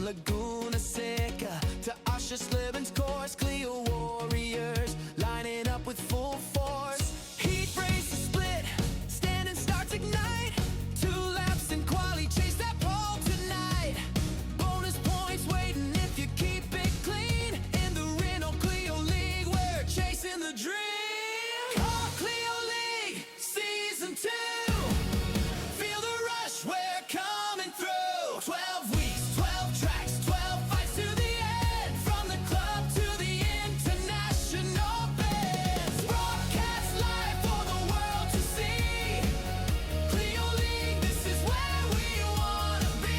Laguna Seca to Usher Slibben's course. Clio warriors lining up with full force. Heat race is split, standing starts ignite. 2 laps in quali, chase that pole tonight. Bonus points waiting if you keep it clean. In the Renault Clio League, we're chasing the dream. Call Clio League Season 2. Feel the rush, we're coming through. 12 weeks, 12 tracks, 12 fights to the end. From the club to the international bands. Broadcast live for the world to see. Clio League, this is where we wanna be.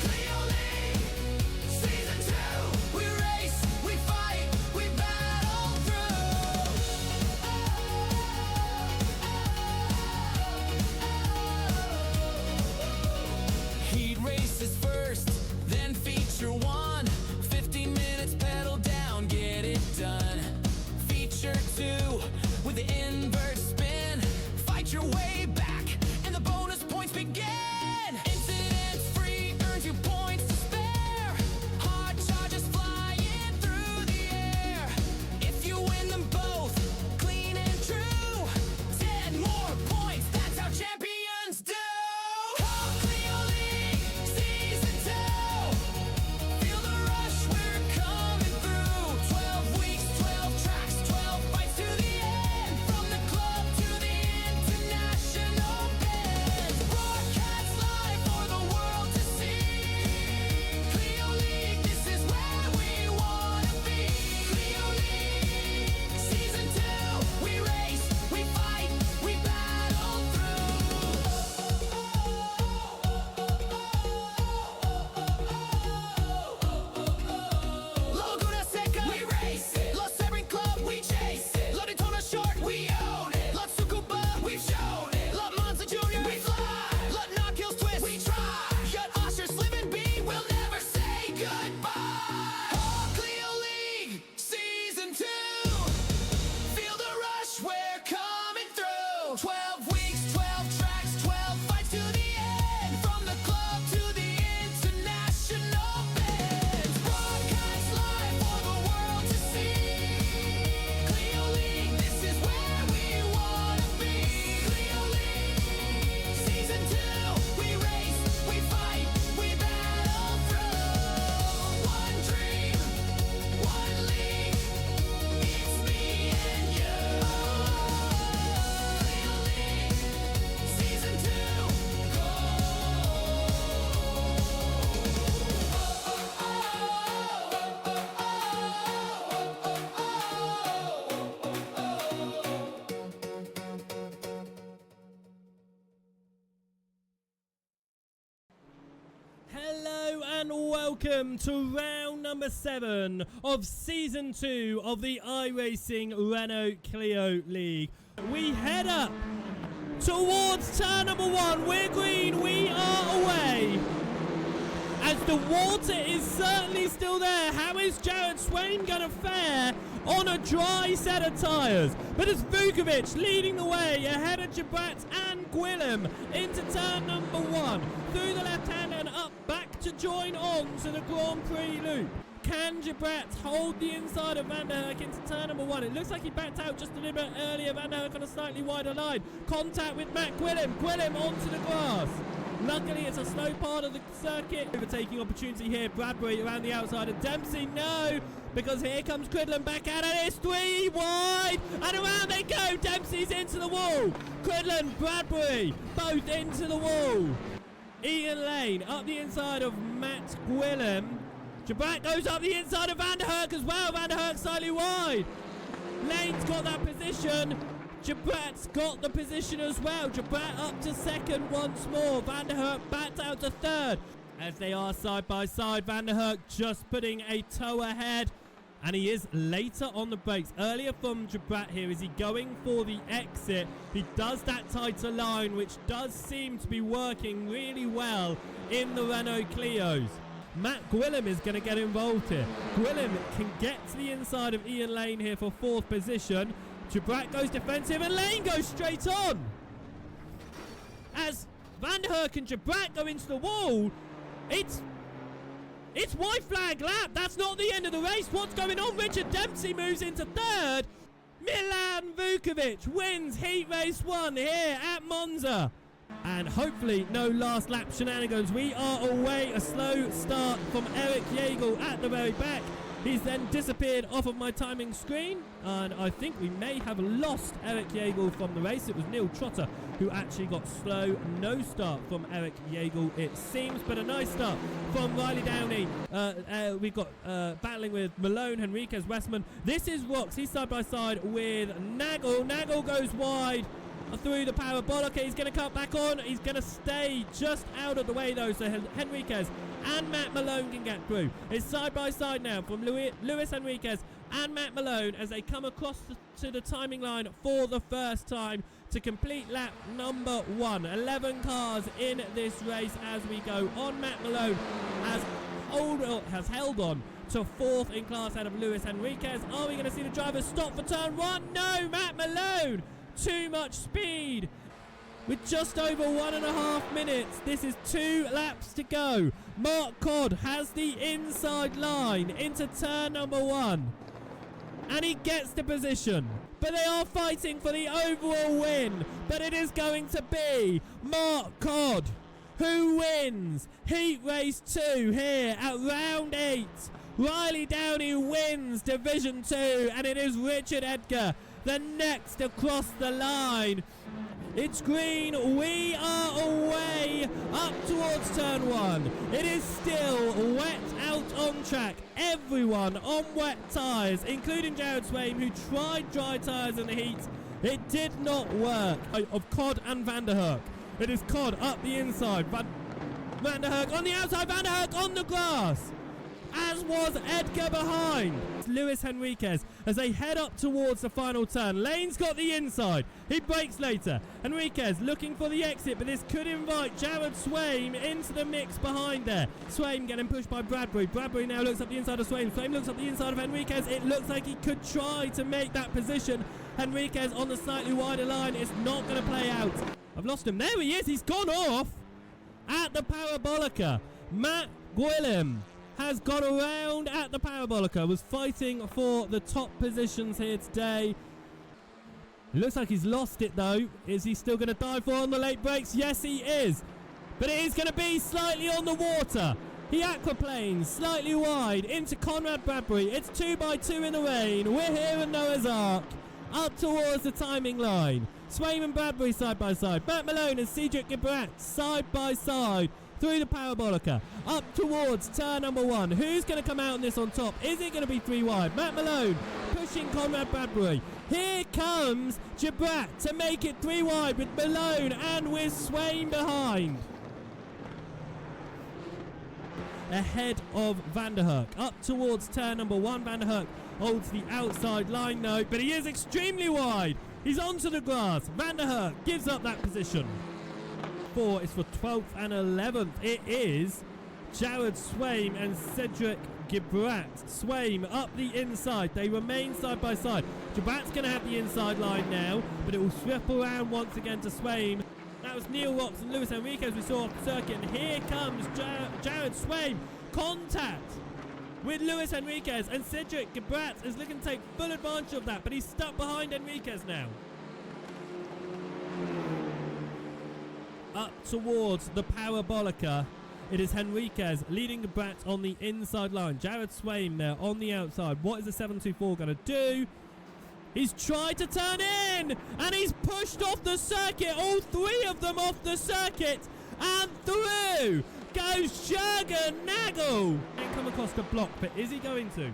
Clio League Season 2. We race, we fight, we battle through. Heat races first, then feature 1. 15 minutes, pedal down, get it done. Feature 2 with the invert spin. Fight your way back, and the bonus points begin. Incidents free earns you points to spare. Hard charges flying through the air. If you win them both, clean and true, 10 more points, that's how champions do. Call Clio League Season 2. Feel the rush, we're coming through. 12 weeks, 12 tracks, 12 fights to the end. From the club to the international bands. Broadcast live for the world to see. Clio League, this is where we wanna be. Clio League Season 2. We race, we fight, we battle through. Laguna Seca, we race it. Los Sebring Club, we chase it. La Daytona Short, we own it. La Tsukuba, we've shown it. La Monza Junior, we fly. La Knock Hills Twist, we try. Got Usher, Slim and B, we'll never say goodbye. Oh, Clio League Season 2. Feel the rush, we're coming through. 12 weeks, 12 tracks, 12 fights to the end. From the club to the international bands. Broadcast live for the world to see. Clio League, this is where we wanna be. Clio League Season 2. We race, we fight, we battle through. One dream, one league. It's me and you. Clio League Season 2. Go. Hello and welcome to round number 7 of Season 2 of the iRacing Renault Clio League. We head up towards turn number 1. We're green, we are away. As the water is certainly still there, how is Jared Swain going to fare on a dry set of tyres? But it's Vukovic leading the way ahead of Jabrat and Gwilym into turn number 1. Through the left hand and up back to join on to the Grand Prix loop. Can Jabrat hold the inside of Van der Herk into turn number 1? It looks like he backed out just a little bit earlier. Van der Herk on a slightly wider line. Contact with Matt Gwilym. Gwilym onto the grass. Luckily, it's a slow part of the circuit. Overtaking opportunity here. Bradbury around the outside of Dempsey. No, because here comes Cridland back out of this. 3 wide, and around they go. Dempsey's into the wall. Cridland, Bradbury, both into the wall. Ian Lane up the inside of Matt Gwilym. Jabrat goes up the inside of Van der Herk as well. Van der Herk slightly wide. Lane's got that position. Jabrat's got the position as well. Jabrat up to second once more. Van der Herk back down to third. As they are side by side, Van der Herk just putting a toe ahead. And he is later on the brakes. Earlier from Jabrat here. Is he going for the exit? He does that tighter line, which does seem to be working really well in the Renault Clios. Matt Gwilym is going to get involved here. Gwilym can get to the inside of Ian Lane here for 4th position. Jabrat goes defensive and Lane goes straight on. As Van der Herk and Jabrat go into the wall, it's It's white flag lap. That's not the end of the race. What's going on? Richard Dempsey moves into third. Milan Vukovic wins heat race 1 here at Monza. And hopefully no last lap shenanigans. We are away. A slow start from Eric Jägel at the very back. He's then disappeared off of my timing screen, and I think we may have lost Eric Jägel from the race. It was Neil Trotter who actually got slow. No start from Eric Jägel, it seems, but a nice start from Riley Downey. We've got battling with Malone, Henriquez, Westman. This is Rox. He's side by side with Nagel. Nagel goes wide through the parabolica. He's going to cut back on. He's going to stay just out of the way though, so Henriquez and Matt Malone can get through. It's side by side now from Luis Henriquez and Matt Malone as they come across to the timing line for the first time to complete lap number 1. 11 cars in this race as we go on. Matt Malone has held on to 4th in class out of Luis Henriquez. Are we going to see the driver stop for turn 1? No, Matt Malone! Too much speed. With just over 1.5 minutes, this is 2 laps to go. Mark Codd has the inside line into turn number 1. And he gets the position. But they are fighting for the overall win. But it is going to be Mark Codd who wins heat race 2 here at round 8. Riley Downey wins Division 2. And it is Richard Edgar the next across the line. It's green. We are away up towards turn 1. It is still wet out on track. Everyone on wet tyres, including Jared Swaim, who tried dry tyres in the heat. It did not work. Of Codd and Van der Herk. It is Codd up the inside. Van der Herk on the outside. Van der Herk on the grass. As was Edgar behind. Luis Henriquez as they head up towards the final turn. Lane's got the inside. He brakes later. Henriquez looking for the exit, but this could invite Jared Swaim into the mix behind there. Swaim getting pushed by Bradbury. Bradbury now looks up the inside of Swaim. Swaim looks up the inside of Henriquez. It looks like he could try to make that position. Henriquez on the slightly wider line. It's not going to play out. I've lost him. There he is. He's gone off at the parabolica. Matt Gwilym has got around at the parabolica, was fighting for the top positions here today. It looks like he's lost it though. Is he still going to dive for on the late brakes? Yes, he is. But it is going to be slightly on the water. He aquaplanes slightly wide into Conrad Bradbury. It's 2x2 in the rain. We're here in Noah's Ark. Up towards the timing line. Swaim and Bradbury side by side. Matt Malone and Cedric Gibrat side by side. Through the parabolica, up towards turn number 1. Who's going to come out on this on top? Is it going to be 3 wide? Matt Malone pushing Conrad Bradbury. Here comes Gibrat to make it 3 wide with Malone and with Swain behind. Ahead of Van der Herk. Up towards turn number 1. Van der Herk holds the outside line though, but he is extremely wide. He's onto the grass. Van der Herk gives up that position. Is for 12th and 11th. It is Jared Swaim and Cedric Gibrat. Swaim up the inside. They remain side by side. Gibrat's going to have the inside line now, but it will swip around once again to Swaim. That was Neil Rox and Luis Henriquez we saw off the circuit. And here comes Jared Swaim. Contact with Luis Henriquez, and Cedric Gibrat is looking to take full advantage of that, but he's stuck behind Henriquez now. Up towards the parabolica, it is Henriquez leading Gibrat on the inside line. Jared Swaim there on the outside. What is the 724 going to do? He's tried to turn in, and he's pushed off the circuit. All 3 of them off the circuit, and through goes Jürgen Nagel. And come across the block, but is he going to?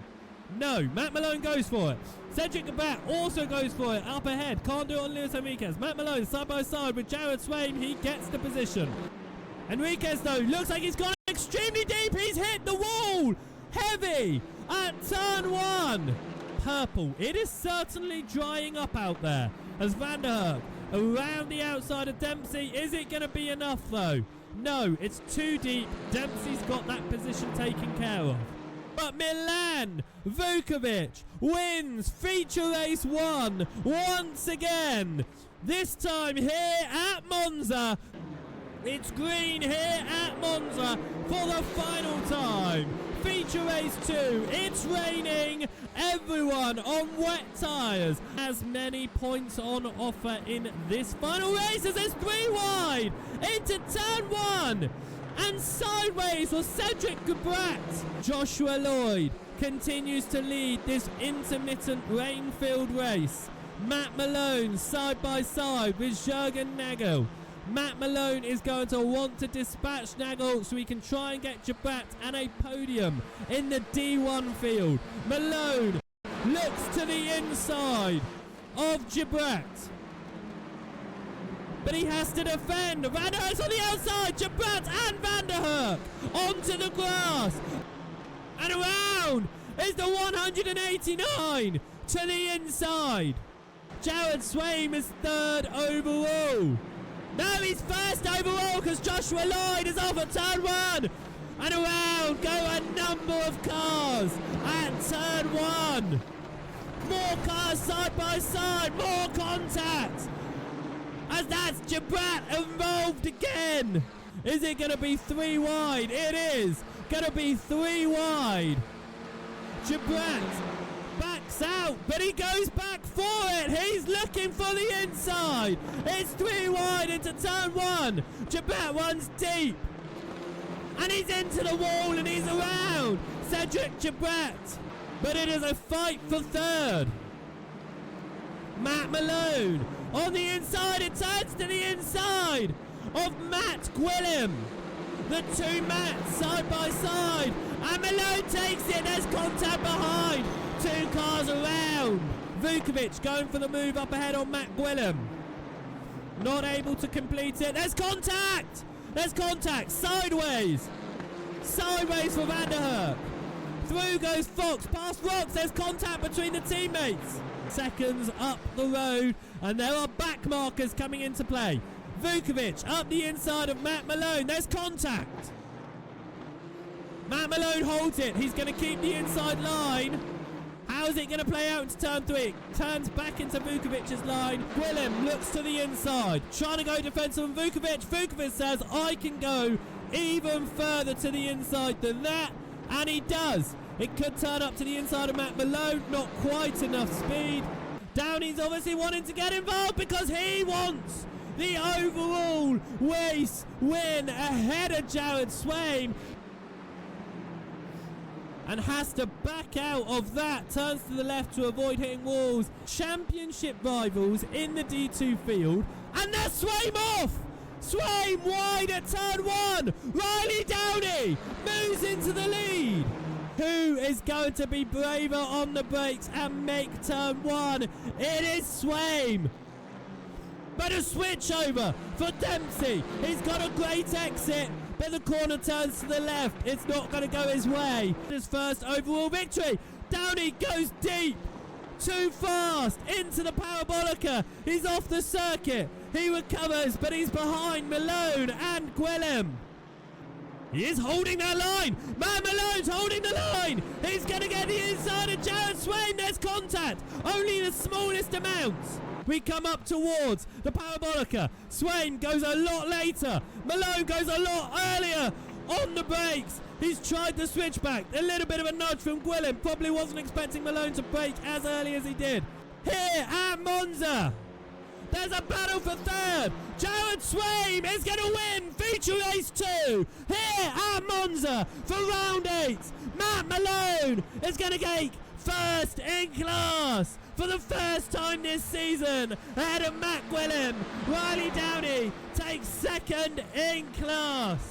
No, Matt Malone goes for it. Cedric Gibrat also goes for it. Up ahead, can't do it on Luis Henriquez. Matt Malone side by side with Jared Swaim. He gets the position. Henriquez though, looks like he's gone extremely deep. He's hit the wall. Heavy at turn 1. Purple. It is certainly drying up out there. As Van der Herk around the outside of Dempsey. Is it going to be enough though? No, it's too deep. Dempsey's got that position taken care of. But Milan Vukovic wins feature race 1 once again. This time here at Monza. It's green here at Monza for the final time. Feature race 2, it's raining. Everyone on wet tyres. As many points on offer in this final race as there's 3 wide into turn 1. And sideways for Cedric Gabrat. Joshua Lloyd continues to lead this intermittent rain-filled race. Matt Malone side by side with Jürgen Nagel. Matt Malone is going to want to dispatch Nagel so he can try and get Gabrat and a podium in the D1 field. Malone looks to the inside of Gabrat, but he has to defend. Van der Herk's on the outside. Gabrat and Van der Herk onto the grass. And around is the 189 to the inside. Jared Swaim is 3rd overall. No, he's 1st overall because Joshua Lloyd is off at turn 1. And around go a number of cars at turn 1. More cars side by side, more contact. As that's Gabrat involved again. Is it going to be 3 wide? It is going to be 3 wide. Gabrat backs out, but he goes back for it. He's looking for the inside. It's 3 wide into turn 1. Gabrat runs deep. And he's into the wall and he's around Cedric Gabrat. But it is a fight for 3rd. Matt Malone on the inside. It turns to the inside of Matt Gwilym. The 2 Matts side by side. And Malone takes it. There's contact behind. 2 cars around. Vukovic going for the move up ahead on Matt Gwilym. Not able to complete it. There's contact. There's contact. Sideways. Sideways for Van der Herk. Through goes Fox. Past Rocks. There's contact between the teammates. Seconds up the road. And there are back markers coming into play. Vukovic up the inside of Matt Malone. There's contact. Matt Malone holds it. He's going to keep the inside line. How is it going to play out into turn 3? Turns back into Vukovic's line. Gwilym looks to the inside. Trying to go defensive on Vukovic. Vukovic says, I can go even further to the inside than that. And he does. It could turn up to the inside of Matt Malone. Not quite enough speed. Downey's obviously wanting to get involved because he wants the overall race win ahead of Jared Swaim. And has to back out of that. Turns to the left to avoid hitting walls. Championship rivals in the D2 field. And that's Swaim off! Swaim wide at turn 1. Riley Downey moves into the lead. Who is going to be braver on the brakes and make turn 1? It is Swaim. But a switch over for Dempsey. He's got a great exit. But the corner turns to the left. It's not going to go his way. His 1st overall victory. Downey goes deep. Too fast. Into the parabolica. He's off the circuit. He recovers, but he's behind Malone and Gwilym. He is holding that line. Matt Malone's holding the line. He's going to get the inside of Jared Swaim. There's contact. Only the smallest amounts. We come up towards the parabolica. Swaim goes a lot later. Malone goes a lot earlier on the brakes. He's tried the switchback. A little bit of a nudge from Gwilym. Probably wasn't expecting Malone to brake as early as he did. Here at Monza, there's a battle for 3rd. Jared Swaim is going to win feature race 2 here at Monza for round 8. Matt Malone is going to take 1st in class for the 1st time this season ahead of Matt Gwilym. Riley Downey takes 2nd in class.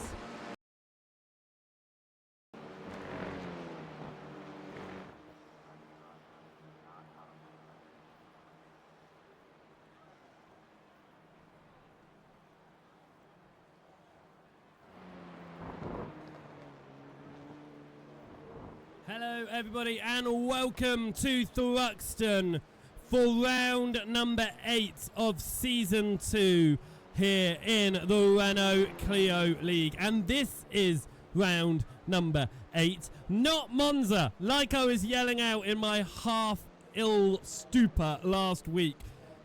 Hello everybody and welcome to Thruxton for round number 8 of season 2 here in the Renault Clio League. And this is round number 8, not Monza, like I was yelling out in my half-ill stupor last week.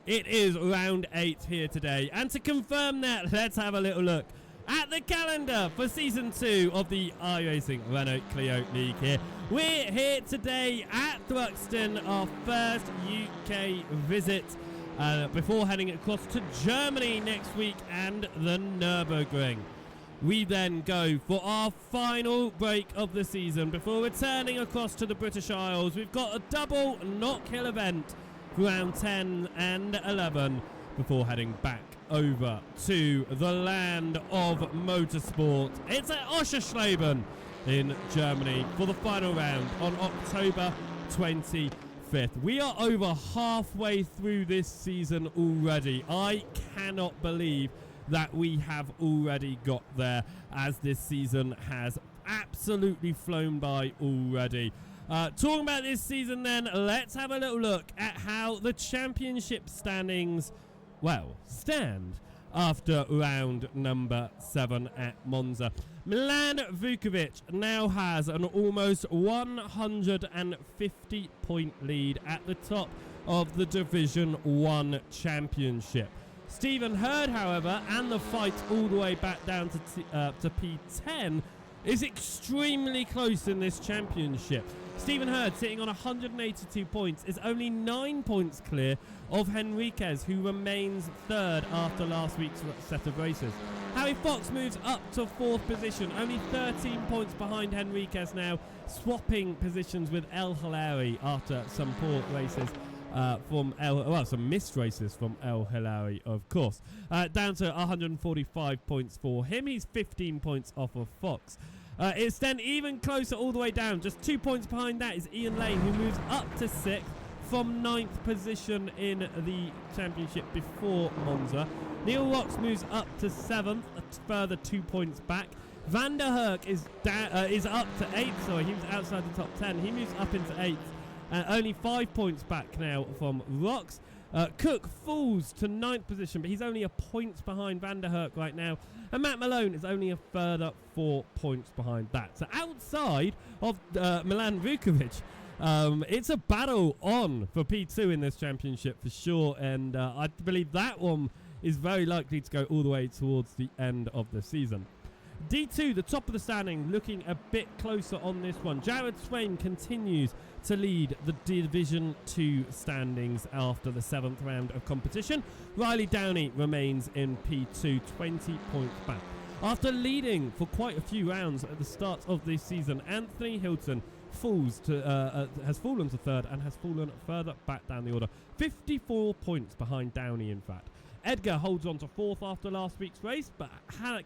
It is round 8 here today. And to confirm that, let's have a little look at the calendar for Season 2 of the iRacing Renault Clio League here. We're here today at Thruxton, our first UK visit before heading across to Germany next week and the Nürburgring. We then go for our final break of the season before returning across to the British Isles. We've got a double Knock-Hill event for round 10 and 11 before heading back over to the land of motorsport. It's at Oschersleben in Germany for the final round on October 25th. We are over halfway through this season already. I cannot believe that we have already got there, as this season has absolutely flown by already. Talking about this season then, let's have a little look at how the championship standings, well, stand after round number 7 at Monza. Milan Vukovic now has an almost 150 point lead at the top of the Division 1 championship. Stephen Hurd, however, and the fight all the way back down to P10 is extremely close in this championship. Stephen Hurd, sitting on 182 points, is only 9 points clear of Henriquez, who remains third after last week's set of races. Harry Fox moves up to 4th position, only 13 points behind Henriquez now, swapping positions with El Hilary after some poor races. Some missed races from El Hilary, of course. Down to 145 points for him. He's 15 points off of Fox. It's then even closer all the way down. Just 2 points behind that is Ian Lane, who moves up to 6th from 9th position in the championship before Monza. Neil Rocks moves up to 7th, a further 2 points back. Van der Herk is up to 8th, sorry, he was outside the top 10. He moves up into 8th. Only 5 points back now from Rocks. Cook falls to 9th position, but he's only a point behind Van der Herk right now. And Matt Malone is only a further 4 points behind that. So outside of Milan Vukovic, it's a battle on for P2 in this championship for sure. And I believe that one is very likely to go all the way towards the end of the season. D2, the top of the standing, looking a bit closer on this one. Jared Swain continues to lead the Division 2 standings after the 7th round of competition. Riley Downey remains in P2, 20 points back. After leading for quite a few rounds at the start of this season, Anthony Hilton has fallen to 3rd and has fallen further back down the order. 54 points behind Downey, in fact. Edgar holds on to 4th after last week's race, but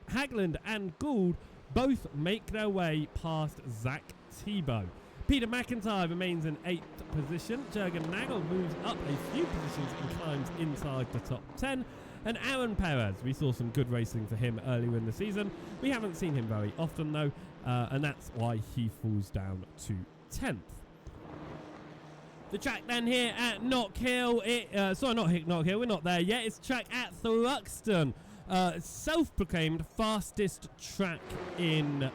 Hagland and Gould both make their way past Zach Thibault. Peter McIntyre remains in 8th position. Jürgen Nagel moves up a few positions and climbs inside the top 10. And Aaron Perez, we saw some good racing for him earlier in the season. We haven't seen him very often though, and that's why he falls down to 10th. The track then here at Knock-Hill, not Knock-Hill, we're not there yet. It's track at Thruxton, self-proclaimed fastest track in,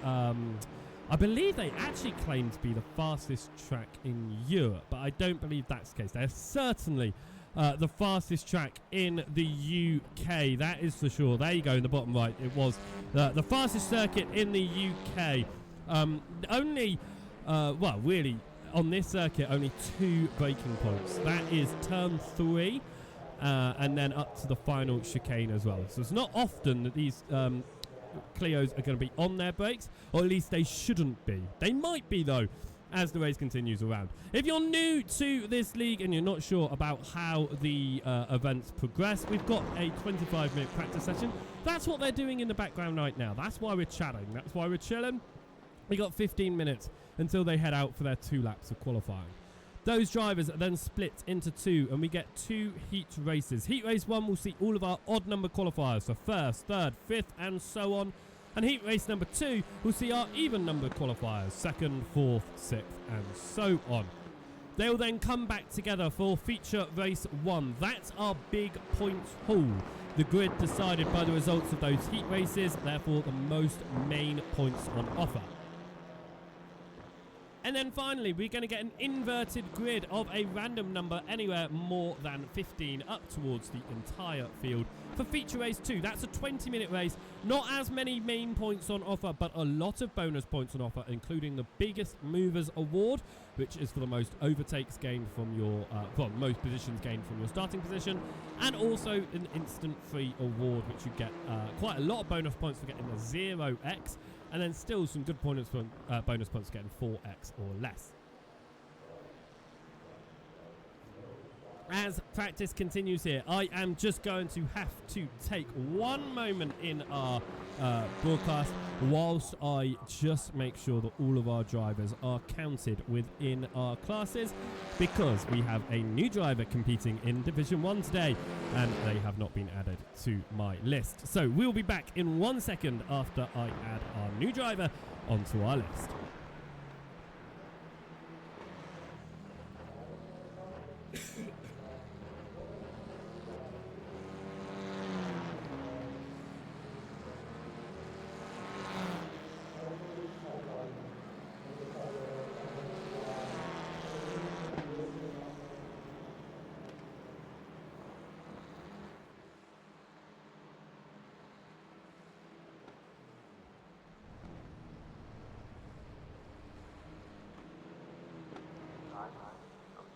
I believe they actually claim to be the fastest track in Europe, but I don't believe that's the case. They're certainly the fastest track in the UK, that is for sure. There you go in the bottom right, it was the fastest circuit in the UK. Really, on this circuit, only 2 braking points. That is turn 3 and then up to the final chicane as well. So it's not often that these Clios are going to be on their brakes, or at least they shouldn't be. They might be though, as the race continues around. If you're new to this league and you're not sure about how the events progress, we've got a 25-minute practice session. That's what they're doing in the background right now. That's why we're chatting. That's why we're chilling. We got 15 minutes until they head out for their 2 laps of qualifying. Those drivers are then split into 2 and we get 2 heat races. Heat race 1 will see all of our odd number qualifiers, so 1st, 3rd, 5th and so on. And heat race number 2 will see our even number qualifiers, 2nd, 4th, 6th and so on. They will then come back together for feature race 1. That's our big points haul. The grid decided by the results of those heat races, therefore the most main points on offer. And then finally, we're going to get an inverted grid of a random number anywhere more than 15 up towards the entire field for feature race 2. That's a 20-minute race. Not as many main points on offer, but a lot of bonus points on offer, including the biggest movers award, which is for the most overtakes gained from your, most positions gained from your starting position, and also an instant free award, which you get quite a lot of bonus points for getting a 0x, and then still some good bonus points for getting 4x or less. As practice continues here, I am just going to have to take one moment in our broadcast whilst I just make sure that all of our drivers are counted within our classes, because we have a new driver competing in Division 1 today and they have not been added to my list. So we'll be back in 1 second after I add our new driver onto our list.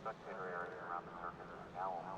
Spectator area around the circuit is now open.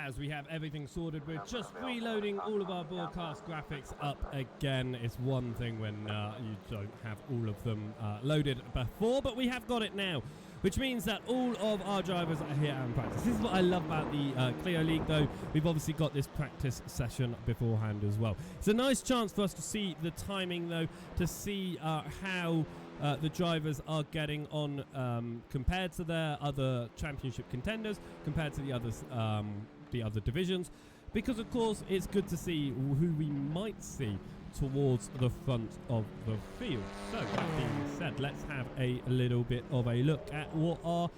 As we have everything sorted, we're just reloading all of our broadcast graphics up again. It's one thing when you don't have all of them loaded before, but we have got it now, which means that all of our drivers are here in practice. This is what I love about the Clio League, though. We've obviously got this practice session beforehand as well. It's a nice chance for us to see the timing, though, to see how the drivers are getting on compared to their other championship contenders, compared to the other divisions, because of course it's good to see who we might see towards the front of the field. So that being said, let's have a little bit of a look at what our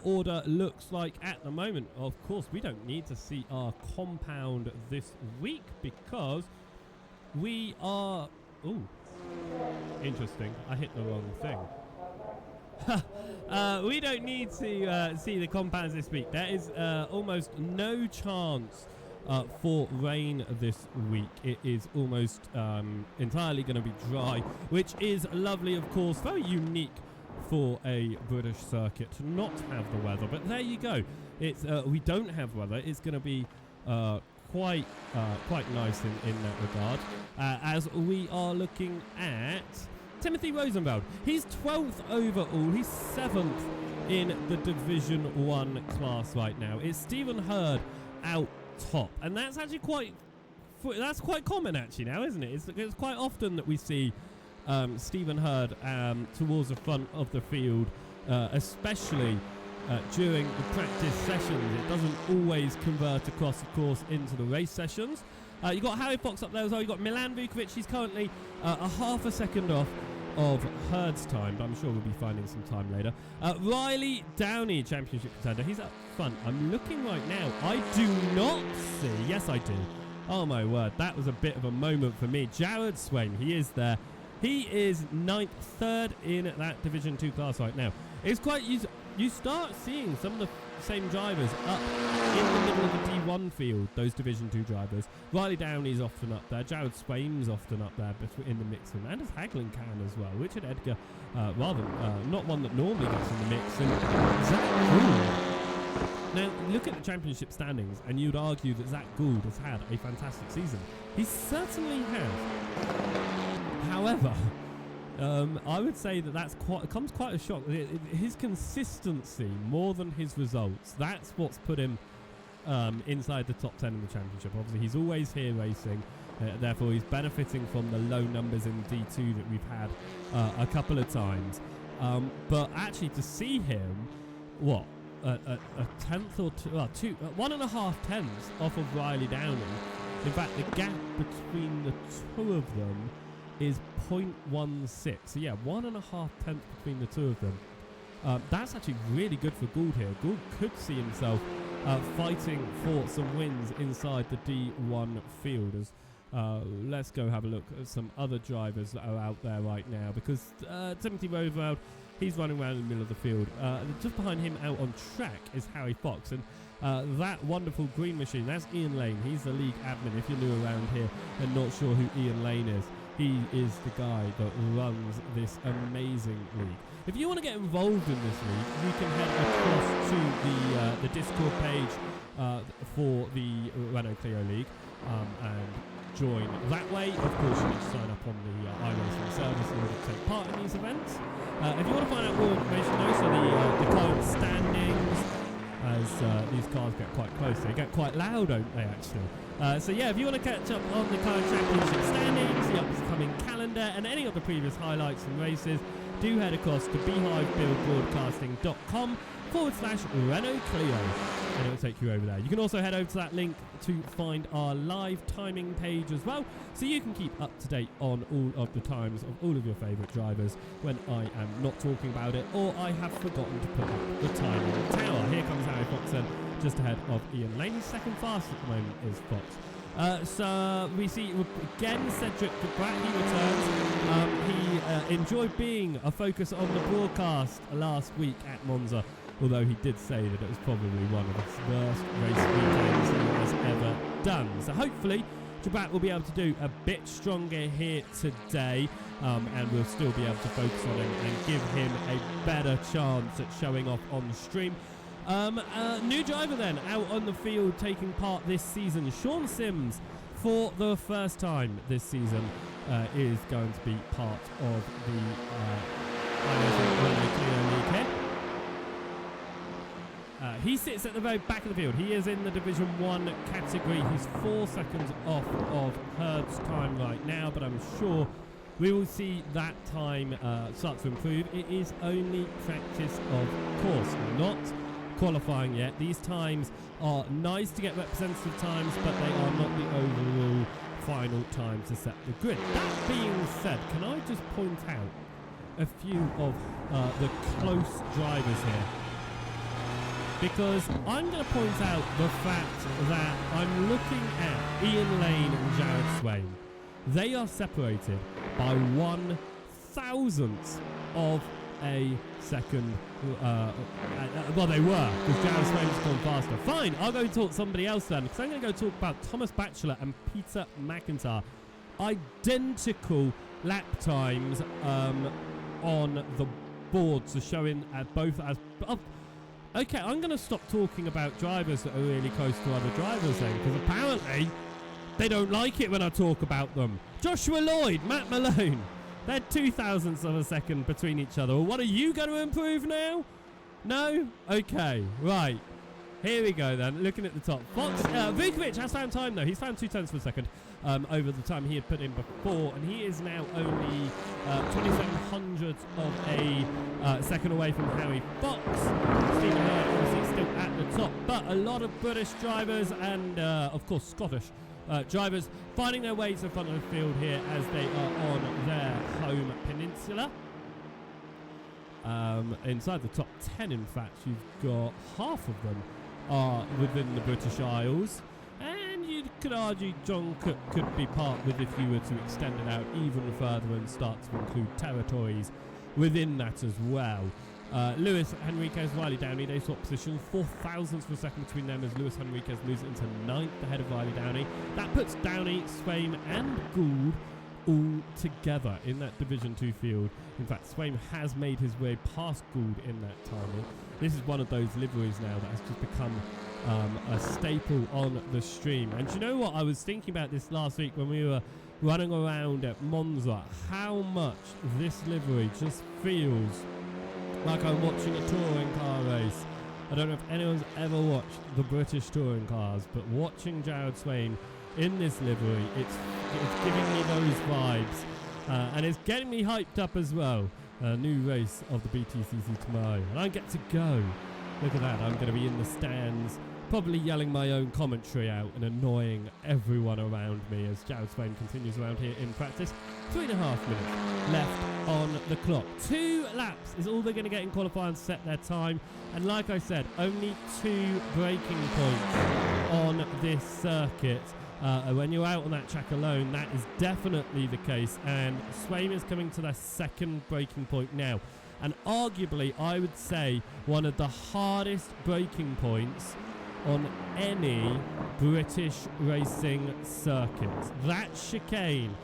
order looks like at the moment. Of course, we don't need to see our compound this week because we are... Ooh, interesting. I hit the wrong thing. We don't need to see the compounds this week. There is almost no chance for rain this week. It is almost entirely going to be dry, which is lovely, of course. Very unique for a British circuit to not have the weather. But there you go. It's we don't have weather. It's going to be quite nice in that regard. As we are looking at Timothy Rosenfeld. He's 12th overall. He's 7th in the Division 1 class right now. It's Stephen Hurd out top, and that's actually quite common actually now, isn't it? It's quite often that we see Stephen Hurd towards the front of the field, especially during the practice sessions. It doesn't always convert across, of course, into the race sessions. You've got Harry Fox up there as well. You've got Milan Vukovic. He's currently a half a second off of Hurd's time, but I'm sure we'll be finding some time later. Riley Downey, championship contender. He's up front. I'm looking right now. I do not see... Yes, I do. Oh, my word. That was a bit of a moment for me. Jared Swain, he is there. He is 9th, 3rd in that Division 2 class right now. It's quite... You start seeing some of the same drivers up in the middle of the D1 field, those Division 2 drivers. Riley Downey's often up there. Jared Swain's often up there in the mix. And Anders Haglin can as well. Richard Edgar, not one that normally gets in the mix. And Zach Now, look at the championship standings and you'd argue that Zach Gould has had a fantastic season. He certainly has. However, I would say that comes quite a shock. His consistency more than his results, that's what's put him inside the top 10 in the championship. Obviously, he's always here racing. Therefore, he's benefiting from the low numbers in D2 that we've had a couple of times. But actually, to see him, a tenth or two, 1.5 tenths off of Riley Downey. In fact, the gap between the two of them is 0.16. So yeah, 1.5 tenths between the two of them. That's actually really good for Gould here. Gould could see himself fighting for some wins inside the D1 field. As let's go have a look at some other drivers that are out there right now, because Timothy Roosevelt, he's running around in the middle of the field. Just behind him out on track is Harry Fox, and that wonderful green machine, that's Ian Lane. He's the league admin. If you're new around here and not sure who Ian Lane is, he is the guy that runs this amazing league. If you want to get involved in this league, you can head across to the Discord page for the Renault Clio League and join that way. Of course, you need to sign up on the iRacing service in order to take part in these events. If you want to find out more information, though, so the current standings, as these cars get quite close, they get quite loud, don't they, actually? So yeah, if you want to catch up on the current championship standings, the upcoming calendar, and any of the previous highlights and races, do head across to beehivebillbroadcasting.com/Renault Clio, and it'll take you over there. You can also head over to that link to find our live timing page as well, so you can keep up to date on all of the times of all of your favourite drivers when I am not talking about it, or I have forgotten to put up the timing tower. Here comes Harry Fox, just ahead of Ian Lane. He's second fast at the moment is Fox. So we see again Cedric Debrat, he returns. He enjoyed being a focus on the broadcast last week at Monza, although he did say that it was probably one of his worst race weekends he has ever done. So hopefully Debrat will be able to do a bit stronger here today, and we'll still be able to focus on him and give him a better chance at showing off on the stream. New driver then out on the field taking part this season. Sean Sims, for the first time this season, is going to be part of the Renault Clio League here. He sits at the very back of the field. He is in the Division 1 category. He's 4 seconds off of Hurd's time right now, but I'm sure we will see that time start to improve. It is only practice, of course, not qualifying yet. These times are nice to get representative times, but they are not the overall final time to set the grid. That being said, can I just point out a few of the close drivers here? Because I'm going to point out the fact that I'm looking at Ian Lane and Jared Swain. They are separated by 1/1000th of a second. Well, they were, because Jared Swain's gone faster. Fine, I'll go talk to somebody else then, because I'm going to go talk about Thomas Batchelor and Peter McIntyre. Identical lap times on the boards, are showing both as... Okay, I'm going to stop talking about drivers that are really close to other drivers then, because apparently they don't like it when I talk about them. Joshua Lloyd, Matt Malone. They're 0.02 of a second between each other. Well, what are you going to improve now? No? Okay, right. Here we go then, looking at the top. Fox, Vukovic has found time though. He's found 0.2 of a second over the time he had put in before, and he is now only 2700 of a second away from Harry Fox. Stephen Hurd obviously still at the top, but a lot of British drivers and of course Scottish drivers finding their way to the front of the field here as they are on their home peninsula. Inside the top 10, in fact, you've got half of them are within the British Isles, and you could argue John Cook could be part with if you were to extend it out even further and start to include territories within that as well. Lewis Henriquez, Riley Downey, they swap positions. 0.004 of a second between them as Lewis Henriquez moves into 9th ahead of Riley Downey. That puts Downey, Swain and Gould all together in that Division 2 field. In fact, Swain has made his way past Gould in that timing. this is one of those liveries now that has just become a staple on the stream. And do you know what? I was thinking about this last week when we were running around at Monza, how much this livery just feels like I'm watching a touring car race. I don't know if anyone's ever watched the British touring cars, but watching Jared Swain in this livery, it's giving me those vibes. And it's getting me hyped up as well. A new race of the BTCC tomorrow. And I get to go. Look at that. I'm going to be in the stands, probably yelling my own commentary out and annoying everyone around me as Jared Swain continues around here in practice. 3.5 minutes left on the clock. 2 laps is all they're going to get in qualifying to set their time. And like I said, only 2 braking points on this circuit. When you're out on that track alone, that is definitely the case. And Swain is coming to their second braking point now. And arguably, I would say, one of the hardest braking points on any British racing circuit. That chicane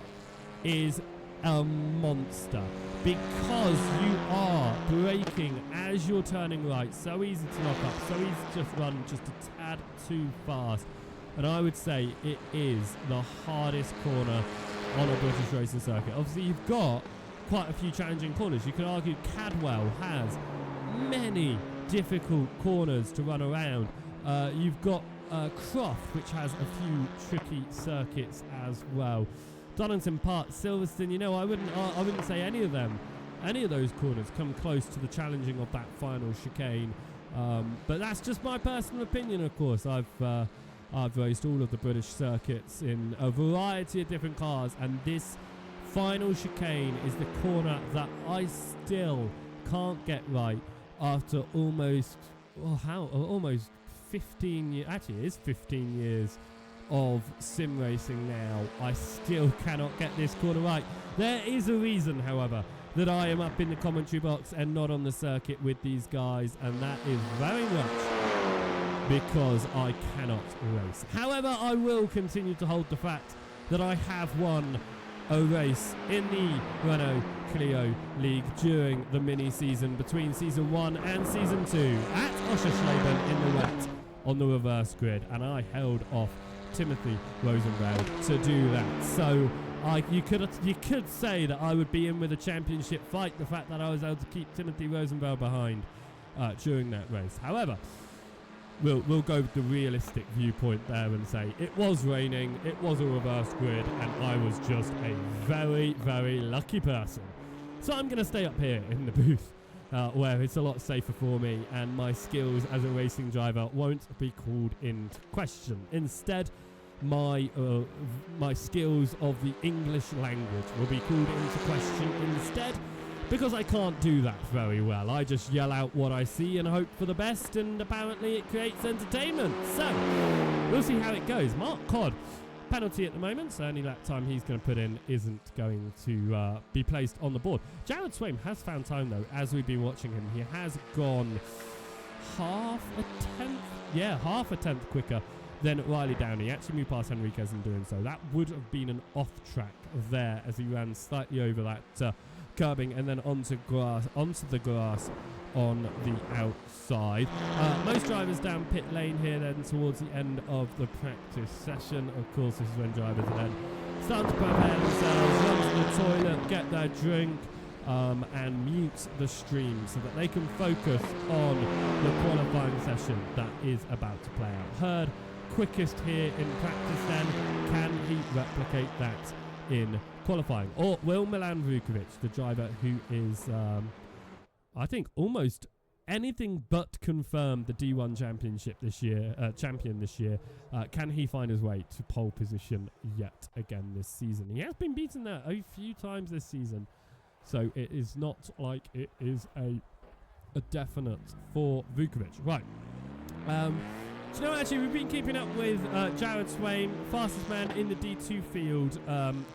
is a monster because you are braking as you're turning right. So easy to knock up, so easy to just run just a tad too fast. And I would say it is the hardest corner on a British racing circuit. Obviously, you've got quite a few challenging corners. You could argue Cadwell has many difficult corners to run around. You've got Croft, which has a few tricky circuits as well. Donington Park, Silverstone, you know, I wouldn't say any of those corners come close to the challenging of that final chicane. But that's just my personal opinion, of course. I've raced all of the British circuits in a variety of different cars, and this final chicane is the corner that I still can't get right after almost 15 years. Actually, it is 15 years of sim racing now. I still cannot get this corner right. There is a reason, however, that I am up in the commentary box and not on the circuit with these guys, and that is very much because I cannot race. However, I will continue to hold the fact that I have won a race in the Renault Clio League during the mini-season between Season 1 and Season 2 at Oschersleben in the wet on the reverse grid, and I held off Timothy Rosenberg to do that. So you could say that I would be in with a championship fight, the fact that I was able to keep Timothy Rosenberg behind during that race. However, We'll go with the realistic viewpoint there and say it was raining, it was a reverse grid, and I was just a very, very lucky person. So I'm going to stay up here in the booth where it's a lot safer for me, and my skills as a racing driver won't be called into question. Instead, my skills of the English language will be called into question instead, because I can't do that very well. I just yell out what I see and hope for the best, and apparently it creates entertainment. So, we'll see how it goes. Mark Codd, penalty at the moment, so any lap time he's going to put in isn't going to be placed on the board. Jared Swain has found time, though, as we've been watching him. He has gone half a tenth quicker than Riley Downey. He actually moved past Henriquez in doing so. That would have been an off-track there as he ran slightly over that curbing and then onto the grass on the outside. Most drivers down pit lane here then towards the end of the practice session. Of course, this is when drivers are then starting to prepare themselves, run to the toilet, get their drink, and mute the stream so that they can focus on the qualifying session that is about to play out. Herd quickest here in practice then. Can he replicate that in qualifying? Or will Milan Vukovic, the driver who is, I think, almost anything but confirmed the D1 championship this year, champion this year, can he find his way to pole position yet again this season? He has been beaten there a few times this season, so it is not like it is a definite for Vukovic. Right. So no, actually, we've been keeping up with Jared Swain, fastest man in the D2 field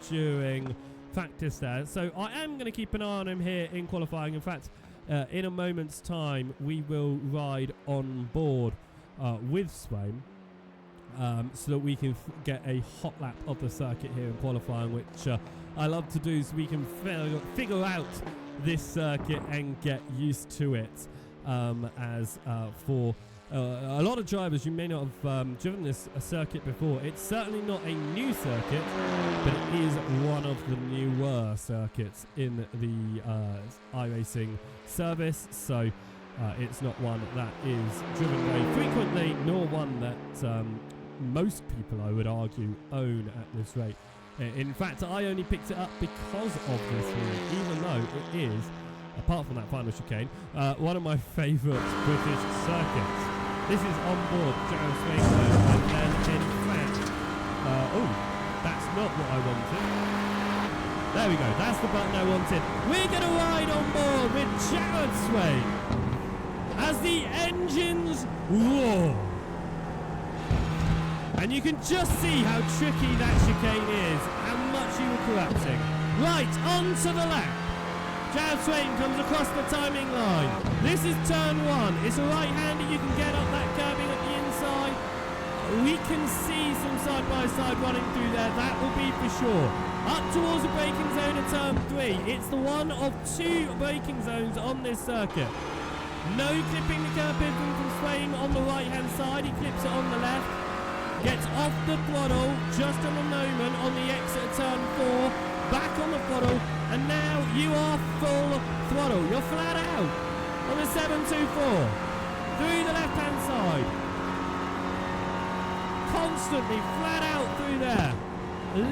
during practice there. So I am going to keep an eye on him here in qualifying. In fact, in a moment's time, we will ride on board with Swain so that we can get a hot lap of the circuit here in qualifying, which I love to do so we can figure out this circuit and get used to it. For a lot of drivers, you may not have driven this circuit before. It's certainly not a new circuit, but it is one of the newer circuits in the iRacing service. So it's not one that is driven very frequently, nor one that most people, I would argue, own at this rate. In fact, I only picked it up because of this league, even though it is, apart from that final chicane, one of my favourite British circuits. This is on board Gerald Swainson, and then in fact, oh, that's not what I wanted. There we go, that's the button I wanted. We're going to ride on board with Jared Swain as the engines roar. And you can just see how tricky that chicane is, how much you were collapsing. Right, onto the left. Jared Swain comes across the timing line. This is turn 1. It's a right-hander. You can get up that curbing at the inside. We can see some side-by-side running through there. That will be for sure. Up towards the braking zone of turn 3. It's the one of 2 braking zones on this circuit. No clipping the curb pivot from Swain on the right-hand side. He clips it on the left. Gets off the throttle just in a moment on the exit of turn 4. Back on the throttle, and now you are full throttle. You're flat out on the 724 through the left-hand side. Constantly flat out through there.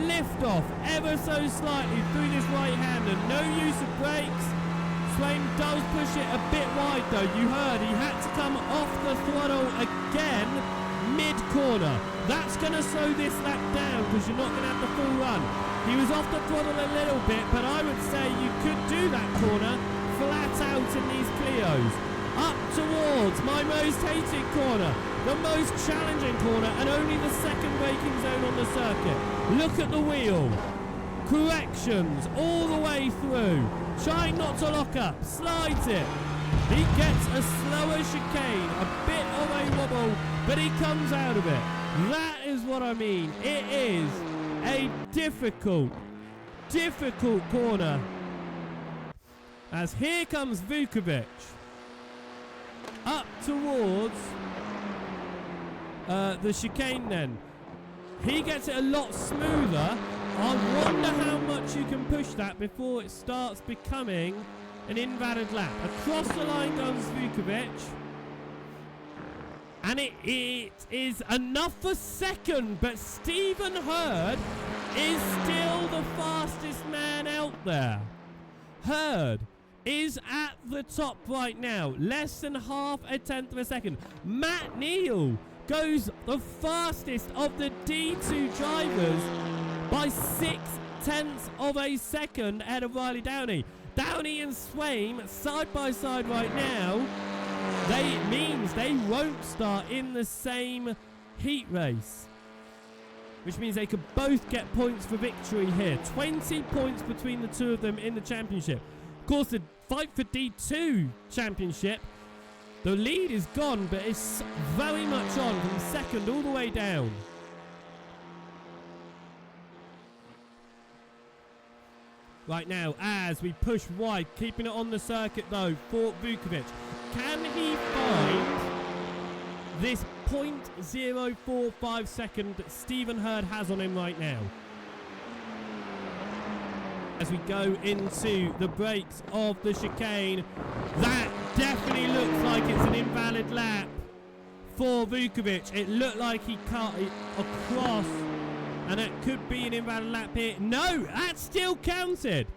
Lift off ever so slightly through this right-hander. No use of brakes. Swain does push it a bit wide though. You heard he had to come off the throttle again mid-corner. That's going to slow this lap down because you're not going to have the full run. He was off the throttle a little bit, but I would say you could do that corner flat out in these Clios. Up towards my most hated corner, the most challenging corner, and only the second braking zone on the circuit. Look at the wheel. Corrections all the way through. Trying not to lock up. Slides it. He gets a slower chicane, a bit of a wobble, but he comes out of it. That is what I mean. It is a difficult corner. As here comes Vukovic up towards the chicane then. He gets it a lot smoother. I wonder how much you can push that before it starts becoming an invalid lap. Across the line goes Vukovic. And it is enough for second, but Stephen Hurd is still the fastest man out there. Hurd is at the top right now, less than half a tenth of a second. Matt Neal goes the fastest of the D2 drivers by 0.6 of a second ahead of Riley Downey. Downey and Swain side by side right now. It means they won't start in the same heat race, which means they could both get points for victory here. 20 points between the two of them in the championship. Of course, the fight for D2 championship, the lead is gone, but it's very much on from second all the way down. Right now, as we push wide, keeping it on the circuit though for Vukovic. Can he find this 0.045 second that Stephen Hurd has on him right now? As we go into the brakes of the chicane, that definitely looks like it's an invalid lap for Vukovic. It looked like he cut it across, and it could be an invalid lap here. No, that still counted.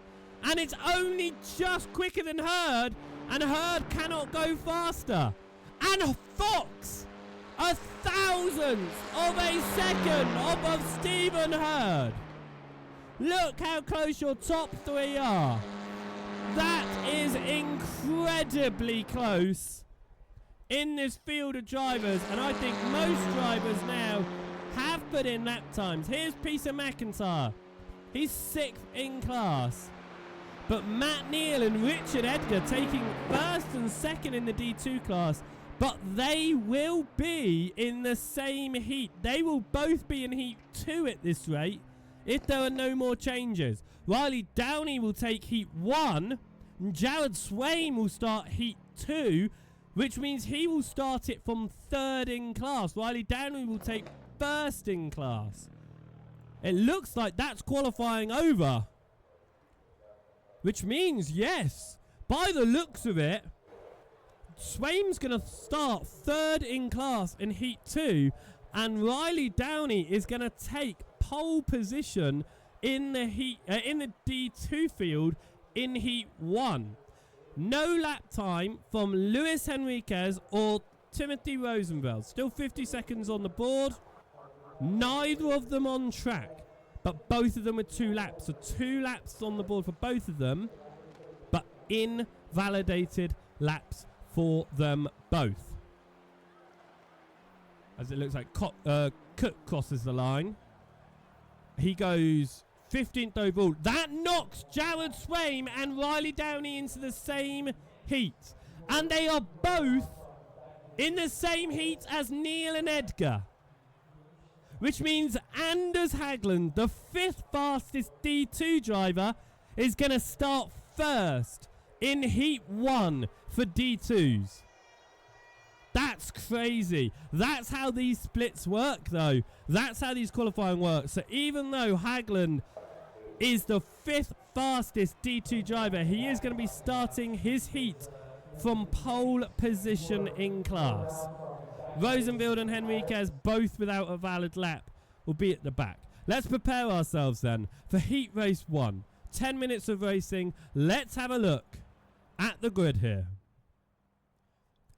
And it's only just quicker than Hurd, and Hurd cannot go faster. And Fox, 1/1000th of a second above Stephen Hurd. Look how close your top three are. That is incredibly close in this field of drivers, and I think most drivers now have put in lap times. Here's Peter McIntyre. He's 6th in class. But Matt Neal and Richard Edgar taking first and second in the D2 class. But they will be in the same heat. They will both be in heat 2 at this rate if there are no more changes. Riley Downey will take heat 1. And Jared Swain will start heat 2. which means he will start it from 3rd in class. Riley Downey will take 1st in class. It looks like that's qualifying over. Which means, yes, by the looks of it, Swaim's going to start 3rd in class in Heat 2, and Riley Downey is going to take pole position in the D2 field in Heat 1. No lap time from Luis Henriquez or Timothy Rosenfeld. Still 50 seconds on the board. Neither of them on track, but both of them with 2 laps. So 2 laps on the board for both of them, but invalidated laps for them both. As it looks like Cook crosses the line. He goes 15th overall. That knocks Jared Swaim and Riley Downey into the same heat. And they are both in the same heat as Neil and Edgar. Which means Anders Hagland, the 5th fastest D2 driver, is going to start 1st in Heat 1 for D2s. That's crazy. That's how these splits work, though. That's how these qualifying work. So even though Hagland is the 5th fastest D2 driver, he is going to be starting his heat from pole position in class. Rosenfeld and Henriquez, both without a valid lap, will be at the back. Let's prepare ourselves then for Heat Race 1. 10 minutes of racing. Let's have a look at the grid here.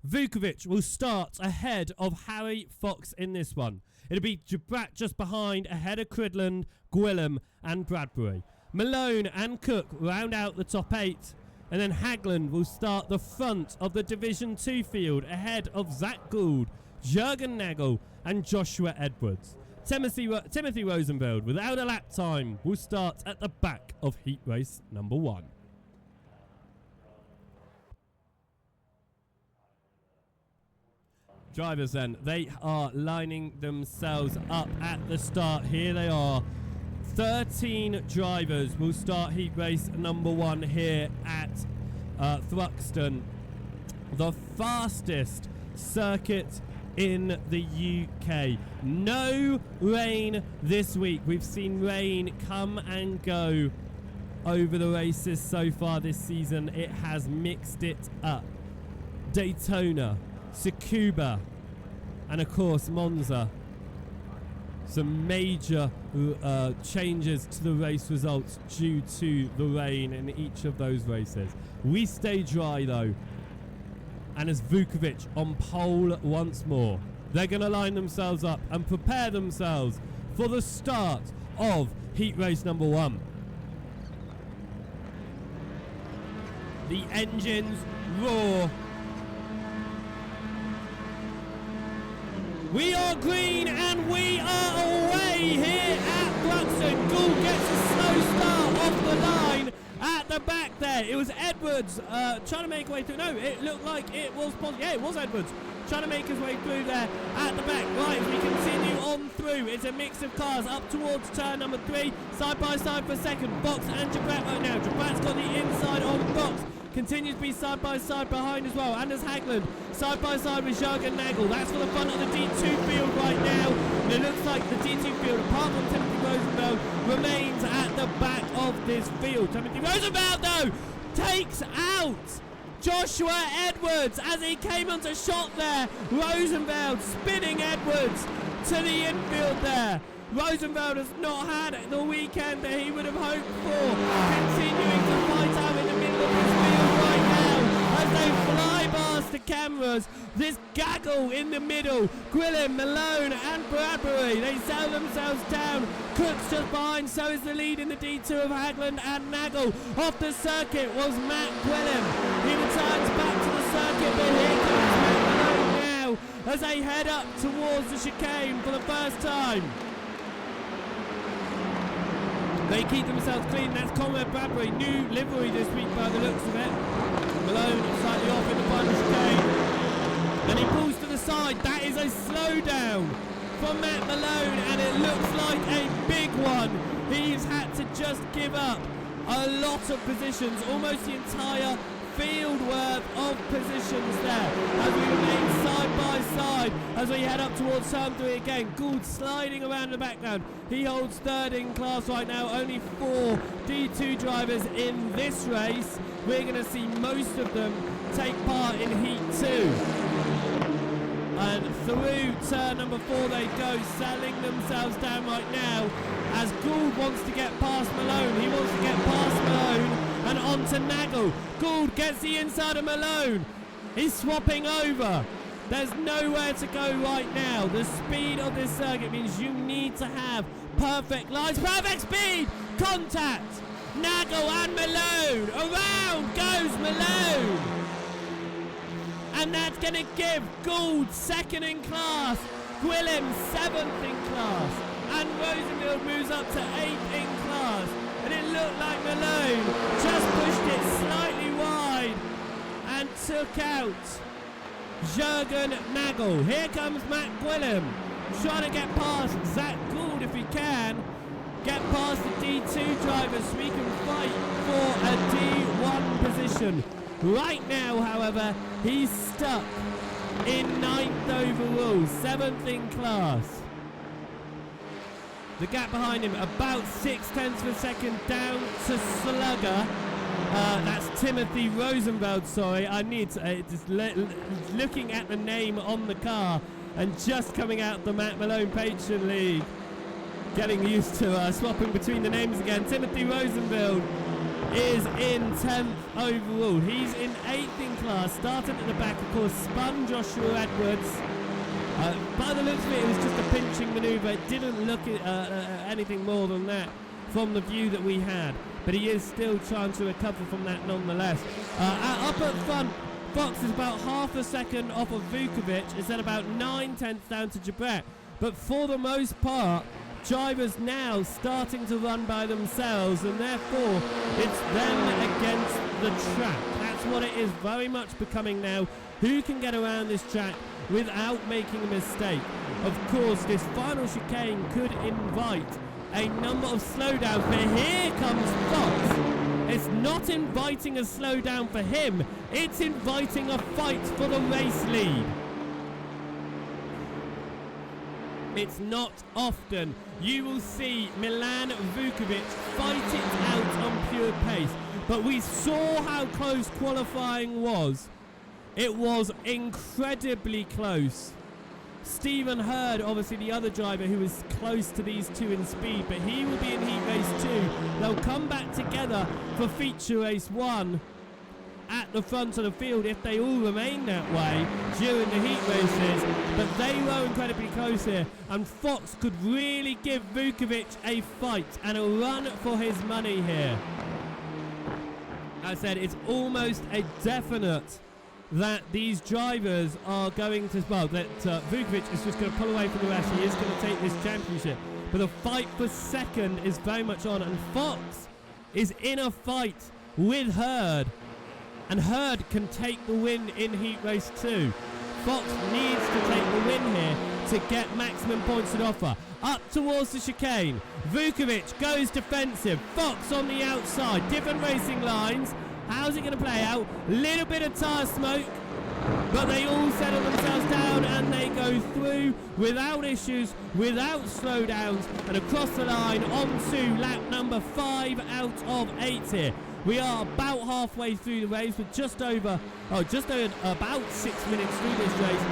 Vukovic will start ahead of Harry Fox in this one. It'll be Jabrat just behind, ahead of Cridland, Gwilym and Bradbury. Malone and Cook round out the top 8. And then Hagland will start the front of the Division 2 field ahead of Zach Gould, Jürgen Nagel and Joshua Edwards. Timothy Rosenfeld, without a lap time, will start at the back of Heat Race number 1. Drivers then, they are lining themselves up at the start. Here they are. 13 drivers will start Heat Race number 1 here at Thruxton, the fastest circuit in the UK. No rain this week. We've seen rain come and go over the races so far this season. It has mixed it up. Daytona, Tsukuba, and of course Monza. Some major changes to the race results due to the rain in each of those races. We stay dry though, and as Vukovic on pole once more. They're going to line themselves up and prepare themselves for the start of Heat Race number 1. The engines roar. We are green and we are away here at Thruxton. Gould gets a slow start off the line at the back there. It was Edwards trying to make way through. No, it looked like it was possible. Yeah, it was Edwards trying to make his way through there at the back. Right, we continue on through. It's a mix of cars up towards turn number 3. Side by side for second. Box and Jabrat right now. Jabrat's got the inside on Box. Continues to be side by side behind as well. Anders Hagland side by side with Jürgen Nagel. That's for the front of the D2 field right now. And it looks like the D2 field, apart from Timothy Rosenfeld, remains at the back of this field. Timothy Rosenfeld, though, takes out Joshua Edwards as he came onto shot there. Rosenfeld spinning Edwards to the infield there. Rosenfeld has not had the weekend that he would have hoped for. Continuing to fight out in the middle of this field right now as they fly past the cameras. This gaggle in the middle. Gwilym, Malone and Bradbury. They settle themselves down. Cook's just behind, so is the lead in the D2 of Hagland and Nagel. Off the circuit was Matt Gwilym. He returns back to the circuit, but here comes Matt Malone now as they head up towards the chicane for the first time. They keep themselves clean. That's Conrad Bradbury. New livery this week by the looks of it. Malone slightly off in the final chicane. And he pulls to the side. That is a slowdown from Matt Malone. And it looks like a big one. He's had to just give up a lot of positions. Almost the entire field worth of positions there as we remain side by side as we head up towards turn 3 again. Gould sliding around the background. He holds third in class right now. Only 4 D2 drivers in this race. We're going to see most of them take part in Heat 2. And through turn number 4 they go, settling themselves down right now as Gould wants to get past Malone. He wants to get past Malone and on to Nagel. Gould gets the inside of Malone. He's swapping over. There's nowhere to go right now. The speed of this circuit means you need to have perfect lines, perfect speed, contact. Nagel and Malone. Around goes Malone. And that's going to give Gould second in class, Gwilym 7th in class, and Rosenfield moves up to 8th in class. And it looked like Malone just pushed it slightly wide and took out Jürgen Nagel. Here comes Matt Gwilym, trying to get past Zach Gould if he can. Get past the D2 drivers so we can fight for a D1 position. Right now, however, he's stuck in 9th overall, 7th in class. The gap behind him about 0.6 of a second down to Slugger. That's Timothy Rosenfeld, sorry. I need to, looking at the name on the car and just coming out the Matt Malone Patron League. Getting used to swapping between the names again. Timothy Rosenfeld is in 10th overall. He's in 8th in class, starting at the back, of course, spun Joshua Edwards. By the looks of it, it was just a pinching manoeuvre. It didn't look at anything more than that from the view that we had. But he is still trying to recover from that nonetheless. Up at front, Fox is about half a second off of Vukovic. It's at about 9/10 down to Jabret. But for the most part, drivers now starting to run by themselves, and therefore it's them against the track. That's what it is very much becoming now. Who can get around this track without making a mistake? Of course, this final chicane could invite a number of slowdowns, but here comes Fox. It's not inviting a slowdown for him, it's inviting a fight for the race lead. It's not often you will see Milan Vukovic fight it out on pure pace, but we saw how close qualifying was. It was incredibly close. Stephen Hurd, obviously the other driver who is close to these two in speed, but he will be in heat race 2. They'll come back together for feature race 1 at the front of the field if they all remain that way during the heat races, but they were incredibly close here, and Fox could really give Vukovic a fight and a run for his money here. As I said, it's almost a definite that these drivers are going to, well, that Vukovic is just going to pull away from the rest. He is going to take this championship, but the fight for second is very much on, and Fox is in a fight with Hurd. And Hurd can take the win in Heat Race 2. Fox needs to take the win here to get maximum points at offer. Up towards the chicane. Vukovic goes defensive. Fox on the outside. Different racing lines. How's it going to play out? Little bit of tyre smoke. But they all settle themselves down and they go through without issues, without slowdowns, and across the line onto lap number 5 out of 8 here. We are about halfway through the race with just over about 6 minutes through this race,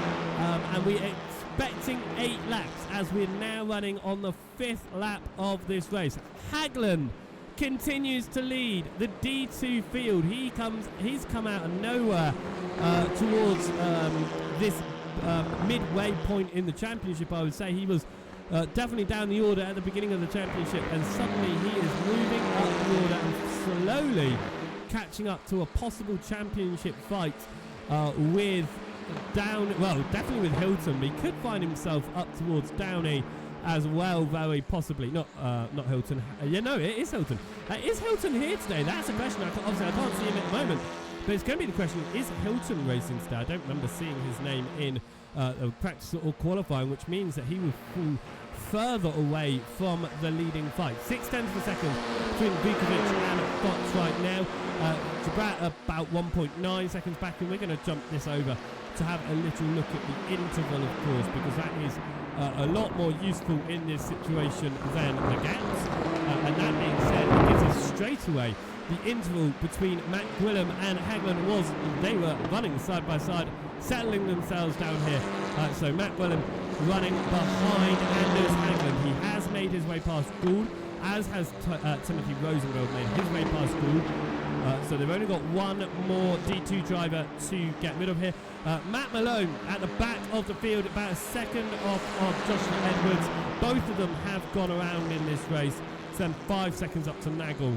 and we're expecting 8 laps as we're now running on the 5th lap of this race. Hagland continues to lead the D2 field. He's come out of nowhere towards this midway point in the championship, I would say. He was definitely down the order at the beginning of the championship, and suddenly he is moving up the order and slowly catching up to a possible championship fight with definitely with Hilton. But he could find himself up towards Downey as well, very possibly. Not Hilton. It is Hilton. Is Hilton here today? That's a question. Obviously, I can't see him at the moment. But it's going to be the question, is Hilton racing today? I don't remember seeing his name in practice or qualifying, which means that he will fall further away from the leading fight. 6/10 of a second between Vukovic and Fox right now. About 1.9 seconds back, and we're going to jump this over to have a little look at the interval, of course, because that is a lot more useful in this situation than the gaps. And that being said, it gives us straight away the interval between Matt Gwilym and Hagland was they were running side by side, settling themselves down here. So Matt Gwilym running behind Anders Hagland. He has made his way past Gould, as has Timothy Rosenfeld made his way past Gould. So they've only got one more D2 driver to get rid of here. Matt Malone at the back of the field, about a second off of Joshua Edwards. Both of them have gone around in this race. Send 5 seconds up to Nagel